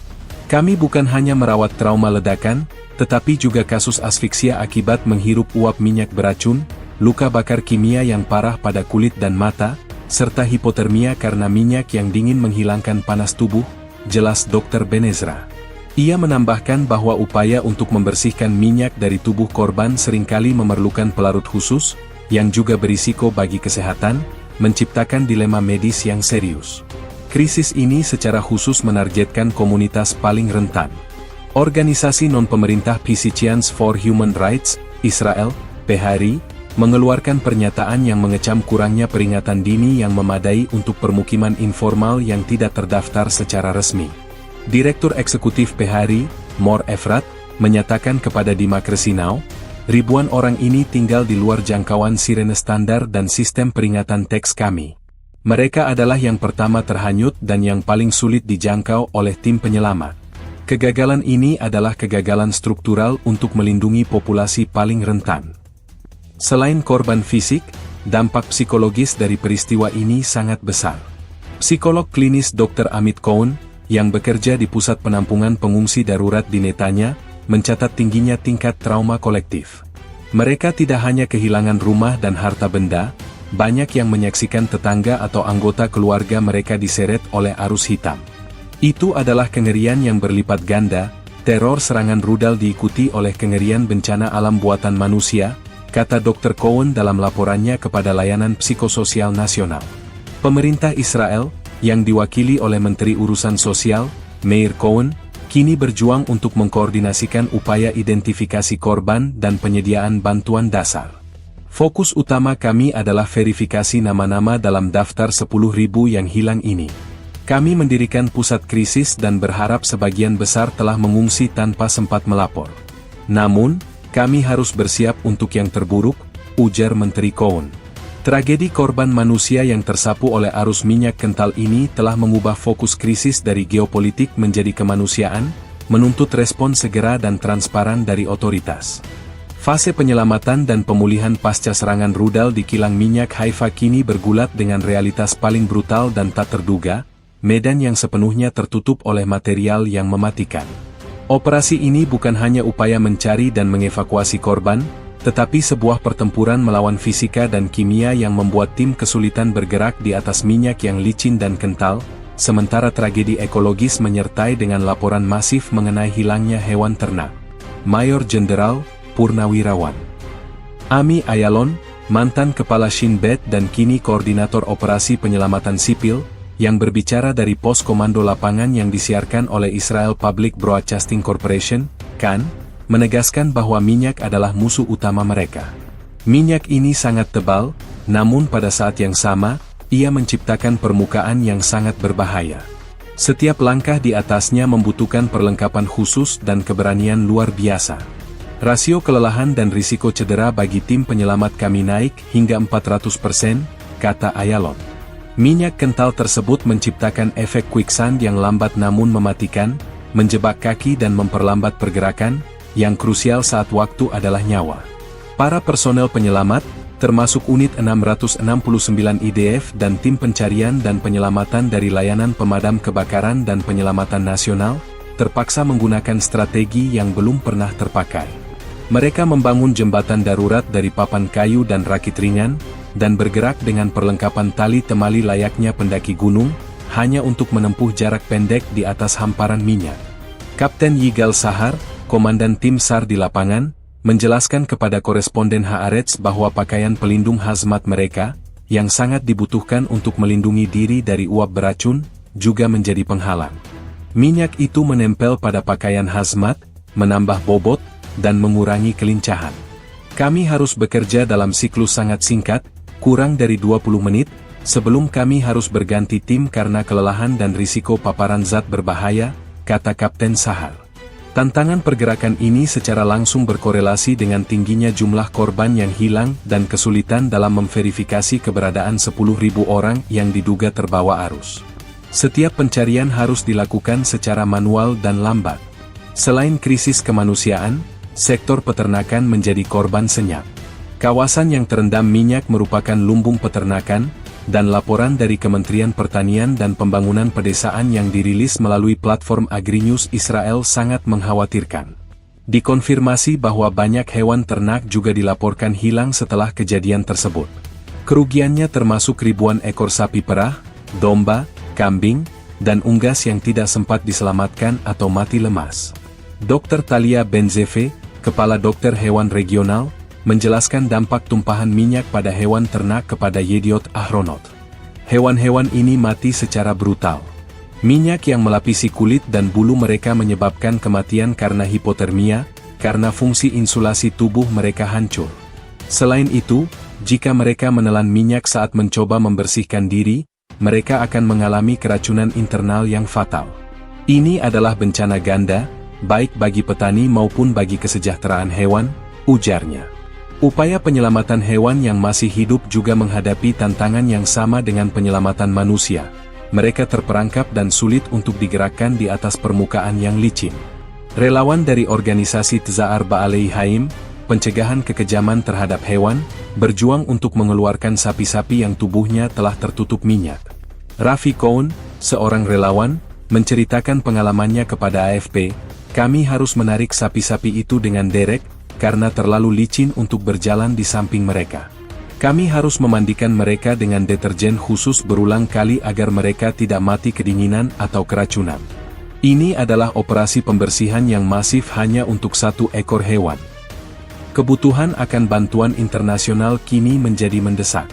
Kami bukan hanya merawat trauma ledakan, tetapi juga kasus asfiksia akibat menghirup uap minyak beracun, luka bakar kimia yang parah pada kulit dan mata, serta hipotermia karena minyak yang dingin menghilangkan panas tubuh, jelas Dr. Benezra. Ia menambahkan bahwa upaya untuk membersihkan minyak dari tubuh korban seringkali memerlukan pelarut khusus, yang juga berisiko bagi kesehatan, menciptakan dilema medis yang serius. Krisis ini secara khusus menargetkan komunitas paling rentan. Organisasi non-pemerintah Physicians for Human Rights, Israel, PHRI, mengeluarkan pernyataan yang mengecam kurangnya peringatan dini yang memadai untuk permukiman informal yang tidak terdaftar secara resmi. Direktur Eksekutif PHRI, Mor Efrat, menyatakan kepada Democracy Now!, ribuan orang ini tinggal di luar jangkauan sirene standar dan sistem peringatan teks kami. Mereka adalah yang pertama terhanyut dan yang paling sulit dijangkau oleh tim penyelamat. Kegagalan ini adalah kegagalan struktural untuk melindungi populasi paling rentan. Selain korban fisik, dampak psikologis dari peristiwa ini sangat besar. Psikolog klinis Dr. Amit Cohen, yang bekerja di Pusat Penampungan Pengungsi Darurat di Netanya, mencatat tingginya tingkat trauma kolektif. Mereka tidak hanya kehilangan rumah dan harta benda, banyak yang menyaksikan tetangga atau anggota keluarga mereka diseret oleh arus hitam. Itu adalah kengerian yang berlipat ganda, teror serangan rudal diikuti oleh kengerian bencana alam buatan manusia, kata Dr. Cohen dalam laporannya kepada Layanan Psikososial Nasional. Pemerintah Israel, yang diwakili oleh Menteri Urusan Sosial, Meir Cohen, kini berjuang untuk mengkoordinasikan upaya identifikasi korban dan penyediaan bantuan dasar. Fokus utama kami adalah verifikasi nama-nama dalam daftar 10.000 yang hilang ini. Kami mendirikan pusat krisis dan berharap sebagian besar telah mengungsi tanpa sempat melapor. Namun, kami harus bersiap untuk yang terburuk, ujar Menteri Cohen. Tragedi korban manusia yang tersapu oleh arus minyak kental ini telah mengubah fokus krisis dari geopolitik menjadi kemanusiaan, menuntut respon segera dan transparan dari otoritas. Fase penyelamatan dan pemulihan pasca serangan rudal di kilang minyak Haifa kini bergulat dengan realitas paling brutal dan tak terduga, medan yang sepenuhnya tertutup oleh material yang mematikan. Operasi ini bukan hanya upaya mencari dan mengevakuasi korban, tetapi sebuah pertempuran melawan fisika dan kimia yang membuat tim kesulitan bergerak di atas minyak yang licin dan kental, sementara tragedi ekologis menyertai dengan laporan masif mengenai hilangnya hewan ternak. Mayor Jenderal, Purnawirawan Ami Ayalon, mantan Kepala Shin Bet dan kini Koordinator Operasi Penyelamatan Sipil, yang berbicara dari pos komando lapangan yang disiarkan oleh Israel Public Broadcasting Corporation, KAN, menegaskan bahwa minyak adalah musuh utama mereka. Minyak ini sangat tebal, namun pada saat yang sama, ia menciptakan permukaan yang sangat berbahaya. Setiap langkah di atasnya membutuhkan perlengkapan khusus dan keberanian luar biasa. Rasio kelelahan dan risiko cedera bagi tim penyelamat kami naik hingga 400%, kata Ayalon. Minyak kental tersebut menciptakan efek quicksand yang lambat namun mematikan, menjebak kaki dan memperlambat pergerakan, yang krusial saat waktu adalah nyawa. Para personel penyelamat, termasuk unit 669 IDF dan tim pencarian dan penyelamatan dari Layanan Pemadam Kebakaran dan Penyelamatan Nasional, terpaksa menggunakan strategi yang belum pernah terpakai. Mereka membangun jembatan darurat dari papan kayu dan rakit ringan, dan bergerak dengan perlengkapan tali temali layaknya pendaki gunung, hanya untuk menempuh jarak pendek di atas hamparan minyak. Kapten Yigal Sahar, komandan tim SAR di lapangan, menjelaskan kepada koresponden Haaretz bahwa pakaian pelindung hazmat mereka, yang sangat dibutuhkan untuk melindungi diri dari uap beracun, juga menjadi penghalang. Minyak itu menempel pada pakaian hazmat, menambah bobot, dan mengurangi kelincahan. Kami harus bekerja dalam siklus sangat singkat, kurang dari 20 menit, sebelum kami harus berganti tim karena kelelahan dan risiko paparan zat berbahaya, kata Kapten Sahar. Tantangan pergerakan ini secara langsung berkorelasi dengan tingginya jumlah korban yang hilang dan kesulitan dalam memverifikasi keberadaan 10.000 orang yang diduga terbawa arus. Setiap pencarian harus dilakukan secara manual dan lambat. Selain krisis kemanusiaan, sektor peternakan menjadi korban senyap. Kawasan yang terendam minyak merupakan lumbung peternakan, dan laporan dari Kementerian Pertanian dan Pembangunan Pedesaan yang dirilis melalui platform AgriNews Israel sangat mengkhawatirkan. Dikonfirmasi bahwa banyak hewan ternak juga dilaporkan hilang setelah kejadian tersebut. Kerugiannya termasuk ribuan ekor sapi perah, domba, kambing, dan unggas yang tidak sempat diselamatkan atau mati lemas. Dr. Talia Benzefe, Kepala Dokter Hewan Regional, menjelaskan dampak tumpahan minyak pada hewan ternak kepada Yediot Ahronot. Hewan-hewan ini mati secara brutal. Minyak yang melapisi kulit dan bulu mereka menyebabkan kematian karena hipotermia, karena fungsi insulasi tubuh mereka hancur. Selain itu, jika mereka menelan minyak saat mencoba membersihkan diri, mereka akan mengalami keracunan internal yang fatal. Ini adalah bencana ganda, baik bagi petani maupun bagi kesejahteraan hewan, ujarnya. Upaya penyelamatan hewan yang masih hidup juga menghadapi tantangan yang sama dengan penyelamatan manusia. Mereka terperangkap dan sulit untuk digerakkan di atas permukaan yang licin. Relawan dari organisasi Tza'ar Ba'alei Haim, pencegahan kekejaman terhadap hewan, berjuang untuk mengeluarkan sapi-sapi yang tubuhnya telah tertutup minyak. Rafi Cohn, seorang relawan, menceritakan pengalamannya kepada AFP, "Kami harus menarik sapi-sapi itu dengan derek, karena terlalu licin untuk berjalan di samping mereka. Kami harus memandikan mereka dengan deterjen khusus berulang kali agar mereka tidak mati kedinginan atau keracunan. Ini adalah operasi pembersihan yang masif hanya untuk satu ekor hewan." Kebutuhan akan bantuan internasional kini menjadi mendesak.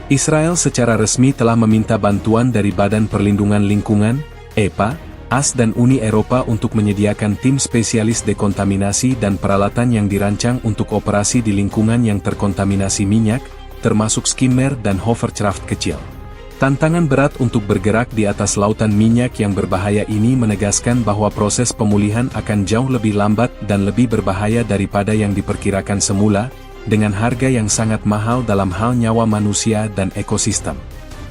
Israel secara resmi telah meminta bantuan dari Badan Perlindungan Lingkungan, EPA, AS dan Uni Eropa untuk menyediakan tim spesialis dekontaminasi dan peralatan yang dirancang untuk operasi di lingkungan yang terkontaminasi minyak, termasuk skimmer dan hovercraft kecil. Tantangan berat untuk bergerak di atas lautan minyak yang berbahaya ini menegaskan bahwa proses pemulihan akan jauh lebih lambat dan lebih berbahaya daripada yang diperkirakan semula, dengan harga yang sangat mahal dalam hal nyawa manusia dan ekosistem.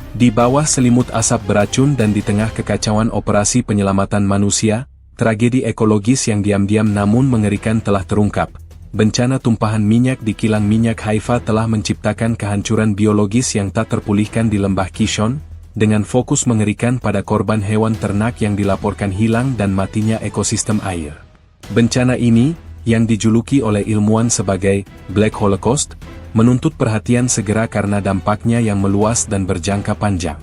Di bawah selimut asap beracun dan di tengah kekacauan operasi penyelamatan manusia, tragedi ekologis yang diam-diam namun mengerikan telah terungkap. Bencana tumpahan minyak di kilang minyak Haifa telah menciptakan kehancuran biologis yang tak terpulihkan di lembah Kishon, dengan fokus mengerikan pada korban hewan ternak yang dilaporkan hilang dan matinya ekosistem air. Bencana ini, yang dijuluki oleh ilmuwan sebagai Black Holocaust, menuntut perhatian segera karena dampaknya yang meluas dan berjangka panjang.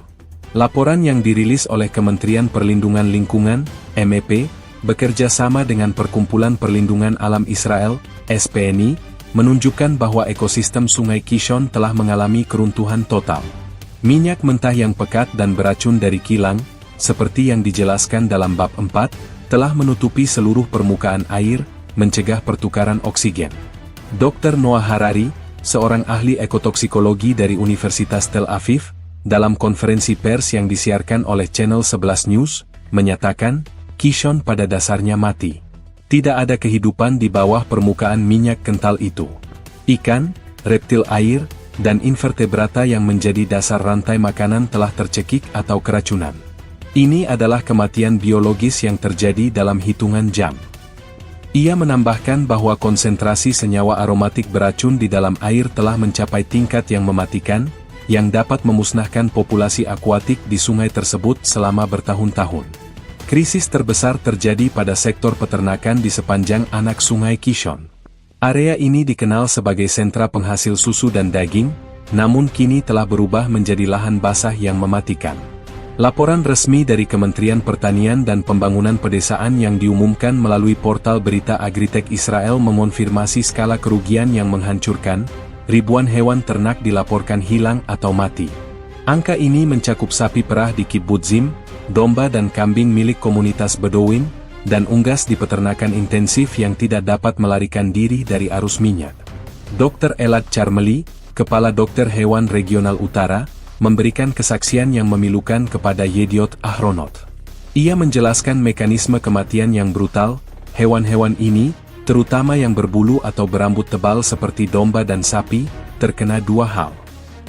Laporan yang dirilis oleh Kementerian Perlindungan Lingkungan, MEP, bekerja sama dengan Perkumpulan Perlindungan Alam Israel, SPNI, menunjukkan bahwa ekosistem Sungai Kishon telah mengalami keruntuhan total. Minyak mentah yang pekat dan beracun dari kilang, seperti yang dijelaskan dalam bab 4, telah menutupi seluruh permukaan air, mencegah pertukaran oksigen. Dr. Noah Harari, seorang ahli ekotoksikologi dari Universitas Tel Aviv, dalam konferensi pers yang disiarkan oleh Channel 11 News, menyatakan, Kishon pada dasarnya mati. Tidak ada kehidupan di bawah permukaan minyak kental itu. Ikan, reptil air, dan invertebrata yang menjadi dasar rantai makanan telah tercekik atau keracunan. Ini adalah kematian biologis yang terjadi dalam hitungan jam. Ia menambahkan bahwa konsentrasi senyawa aromatik beracun di dalam air telah mencapai tingkat yang mematikan, yang dapat memusnahkan populasi akuatik di sungai tersebut selama bertahun-tahun. Krisis terbesar terjadi pada sektor peternakan di sepanjang anak sungai Kishon. Area ini dikenal sebagai sentra penghasil susu dan daging, namun kini telah berubah menjadi lahan basah yang mematikan. Laporan resmi dari Kementerian Pertanian dan Pembangunan Pedesaan yang diumumkan melalui portal berita Agritech Israel mengonfirmasi skala kerugian yang menghancurkan, ribuan hewan ternak dilaporkan hilang atau mati. Angka ini mencakup sapi perah di Kibbutzim, domba dan kambing milik komunitas Bedouin, dan unggas di peternakan intensif yang tidak dapat melarikan diri dari arus minyak. Dr. Elad Charmeli, Kepala Dokter Hewan Regional Utara, memberikan kesaksian yang memilukan kepada Yediot Ahronot. Ia menjelaskan mekanisme kematian yang brutal. Hewan-hewan ini, terutama yang berbulu atau berambut tebal seperti domba dan sapi, terkena dua hal.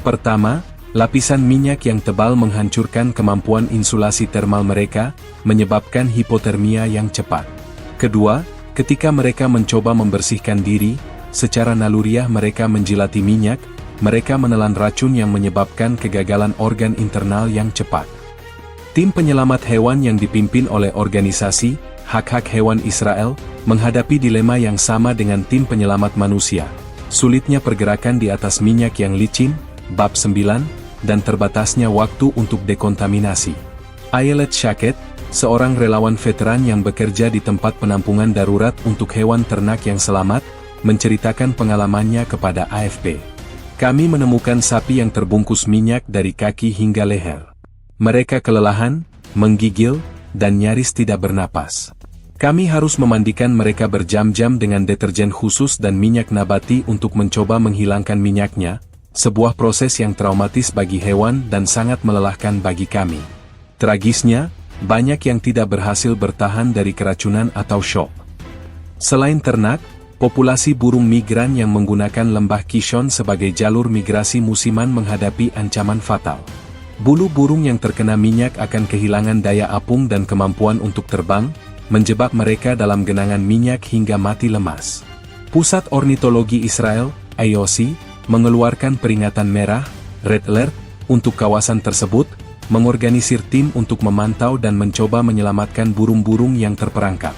Pertama, lapisan minyak yang tebal menghancurkan kemampuan insulasi termal mereka, menyebabkan hipotermia yang cepat. Kedua, ketika mereka mencoba membersihkan diri, secara naluriah mereka menjilati minyak, mereka menelan racun yang menyebabkan kegagalan organ internal yang cepat. Tim penyelamat hewan yang dipimpin oleh organisasi hak-hak hewan Israel, menghadapi dilema yang sama dengan tim penyelamat manusia. Sulitnya pergerakan di atas minyak yang licin, bab 9, dan terbatasnya waktu untuk dekontaminasi. Ayelet Shaket, seorang relawan veteran yang bekerja di tempat penampungan darurat untuk hewan ternak yang selamat, menceritakan pengalamannya kepada AFP. Kami menemukan sapi yang terbungkus minyak dari kaki hingga leher. Mereka kelelahan, menggigil, dan nyaris tidak bernapas. Kami harus memandikan mereka berjam-jam dengan deterjen khusus dan minyak nabati untuk mencoba menghilangkan minyaknya, sebuah proses yang traumatis bagi hewan dan sangat melelahkan bagi kami. Tragisnya, banyak yang tidak berhasil bertahan dari keracunan atau syok. Selain ternak, populasi burung migran yang menggunakan lembah Kishon sebagai jalur migrasi musiman menghadapi ancaman fatal. Bulu burung yang terkena minyak akan kehilangan daya apung dan kemampuan untuk terbang, menjebak mereka dalam genangan minyak hingga mati lemas. Pusat Ornitologi Israel, IOC, mengeluarkan peringatan merah, Red Alert, untuk kawasan tersebut, mengorganisir tim untuk memantau dan mencoba menyelamatkan burung-burung yang terperangkap.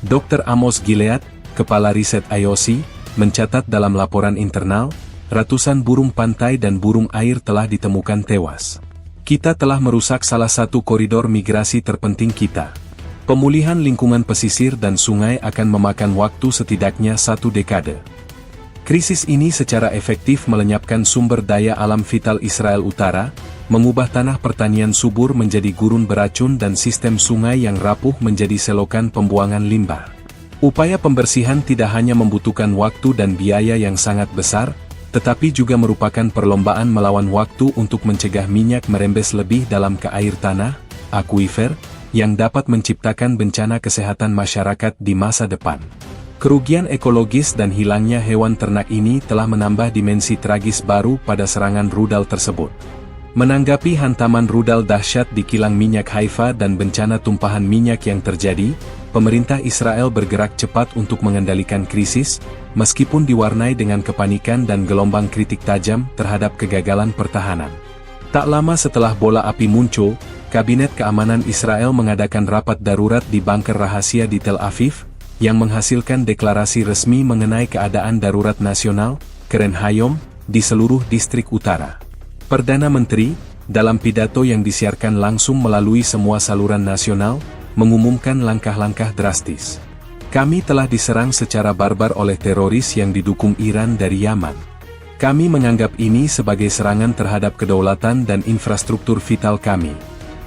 Dr. Amos Gilead, Kepala Riset IOC, mencatat dalam laporan internal, ratusan burung pantai dan burung air telah ditemukan tewas. Kita telah merusak salah satu koridor migrasi terpenting kita. Pemulihan lingkungan pesisir dan sungai akan memakan waktu setidaknya 1 dekade. Krisis ini secara efektif melenyapkan sumber daya alam vital Israel Utara, mengubah tanah pertanian subur menjadi gurun beracun dan sistem sungai yang rapuh menjadi selokan pembuangan limbah. Upaya pembersihan tidak hanya membutuhkan waktu dan biaya yang sangat besar, tetapi juga merupakan perlombaan melawan waktu untuk mencegah minyak merembes lebih dalam ke air tanah, akuifer, yang dapat menciptakan bencana kesehatan masyarakat di masa depan. Kerugian ekologis dan hilangnya hewan ternak ini telah menambah dimensi tragis baru pada serangan rudal tersebut. Menanggapi hantaman rudal dahsyat di kilang minyak Haifa dan bencana tumpahan minyak yang terjadi, pemerintah Israel bergerak cepat untuk mengendalikan krisis, meskipun diwarnai dengan kepanikan dan gelombang kritik tajam terhadap kegagalan pertahanan. Tak lama setelah bola api muncul, Kabinet Keamanan Israel mengadakan rapat darurat di bunker rahasia di Tel Aviv, yang menghasilkan deklarasi resmi mengenai keadaan darurat nasional, Keren Hayom, di seluruh distrik utara. Perdana Menteri, dalam pidato yang disiarkan langsung melalui semua saluran nasional, mengumumkan langkah-langkah drastis. Kami telah diserang secara barbar oleh teroris yang didukung Iran dari Yaman. Kami menganggap ini sebagai serangan terhadap kedaulatan dan infrastruktur vital kami.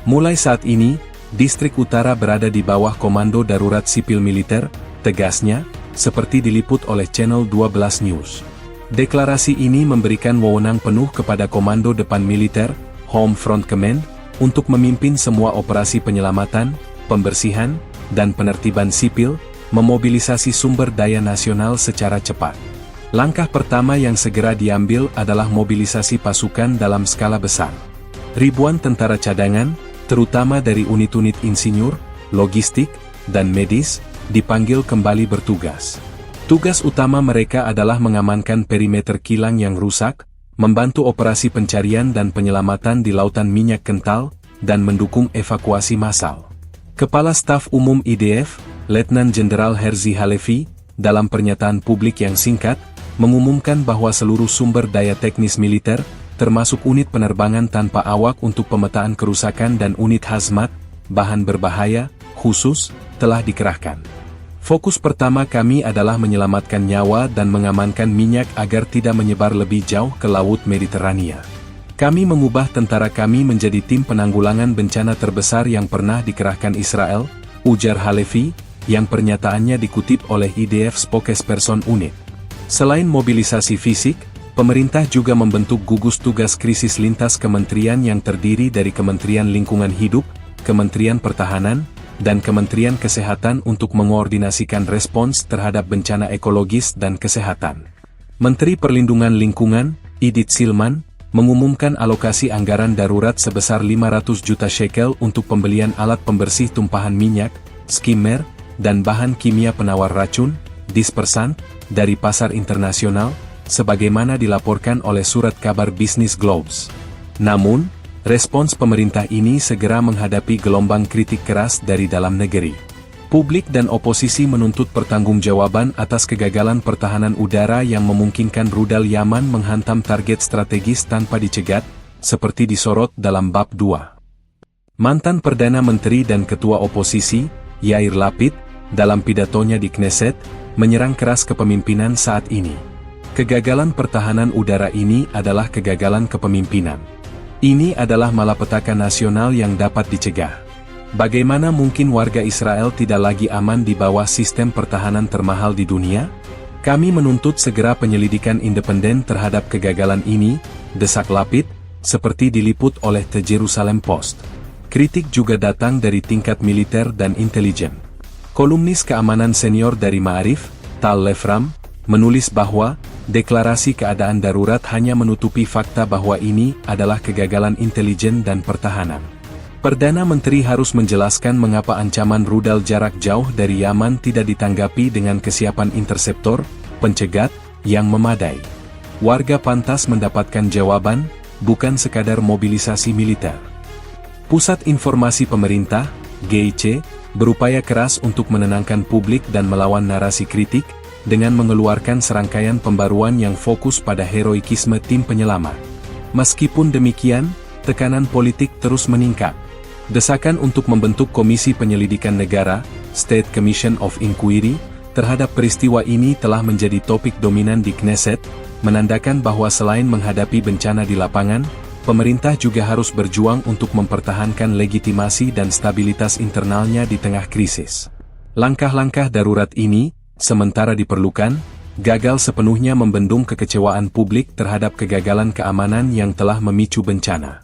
Mulai saat ini, distrik utara berada di bawah komando darurat sipil militer, tegasnya, seperti diliput oleh Channel 12 News. Deklarasi ini memberikan wewenang penuh kepada Komando Depan Militer, Home Front Command, untuk memimpin semua operasi penyelamatan, pembersihan, dan penertiban sipil, memobilisasi sumber daya nasional secara cepat. Langkah pertama yang segera diambil adalah mobilisasi pasukan dalam skala besar. Ribuan tentara cadangan, terutama dari unit-unit insinyur, logistik, dan medis, dipanggil kembali bertugas. Tugas utama mereka adalah mengamankan perimeter kilang yang rusak, membantu operasi pencarian dan penyelamatan di lautan minyak kental, dan mendukung evakuasi massal. Kepala Staf Umum IDF, Letnan Jenderal Herzi Halevi, dalam pernyataan publik yang singkat, mengumumkan bahwa seluruh sumber daya teknis militer, termasuk unit penerbangan tanpa awak untuk pemetaan kerusakan dan unit hazmat, bahan berbahaya, khusus, telah dikerahkan. Fokus pertama kami adalah menyelamatkan nyawa dan mengamankan minyak agar tidak menyebar lebih jauh ke Laut Mediterania. Kami mengubah tentara kami menjadi tim penanggulangan bencana terbesar yang pernah dikerahkan Israel, ujar Halevi, yang pernyataannya dikutip oleh IDF spokesperson UNIT. Selain mobilisasi fisik, pemerintah juga membentuk gugus tugas krisis lintas kementerian yang terdiri dari Kementerian Lingkungan Hidup, Kementerian Pertahanan, dan Kementerian Kesehatan untuk mengoordinasikan respons terhadap bencana ekologis dan kesehatan. Menteri Perlindungan Lingkungan, Idit Silman, mengumumkan alokasi anggaran darurat sebesar 500 juta shekel untuk pembelian alat pembersih tumpahan minyak, skimmer, dan bahan kimia penawar racun, dispersan, dari pasar internasional, sebagaimana dilaporkan oleh surat kabar Business Globes. Namun, respons pemerintah ini segera menghadapi gelombang kritik keras dari dalam negeri. Publik dan oposisi menuntut pertanggungjawaban atas kegagalan pertahanan udara yang memungkinkan rudal Yaman menghantam target strategis tanpa dicegat, seperti disorot dalam bab 2. Mantan Perdana Menteri dan Ketua Oposisi, Yair Lapid, dalam pidatonya di Knesset, menyerang keras kepemimpinan saat ini. Kegagalan pertahanan udara ini adalah kegagalan kepemimpinan. Ini adalah malapetaka nasional yang dapat dicegah. Bagaimana mungkin warga Israel tidak lagi aman di bawah sistem pertahanan termahal di dunia? Kami menuntut segera penyelidikan independen terhadap kegagalan ini, desak Lapid, seperti diliput oleh The Jerusalem Post. Kritik juga datang dari tingkat militer dan intelijen. Kolumnis keamanan senior dari Ma'arif, Tal Lefram, menulis bahwa deklarasi keadaan darurat hanya menutupi fakta bahwa ini adalah kegagalan intelijen dan pertahanan. Perdana Menteri harus menjelaskan mengapa ancaman rudal jarak jauh dari Yaman tidak ditanggapi dengan kesiapan interseptor, pencegat, yang memadai. Warga pantas mendapatkan jawaban, bukan sekadar mobilisasi militer. Pusat Informasi Pemerintah, GIC, berupaya keras untuk menenangkan publik dan melawan narasi kritik, dengan mengeluarkan serangkaian pembaruan yang fokus pada heroikisme tim penyelamat. Meskipun demikian, tekanan politik terus meningkat. Desakan untuk membentuk Komisi Penyelidikan Negara, State Commission of Inquiry, terhadap peristiwa ini telah menjadi topik dominan di Knesset, menandakan bahwa selain menghadapi bencana di lapangan, pemerintah juga harus berjuang untuk mempertahankan legitimasi dan stabilitas internalnya di tengah krisis. Langkah-langkah darurat ini, sementara diperlukan, gagal sepenuhnya membendung kekecewaan publik terhadap kegagalan keamanan yang telah memicu bencana.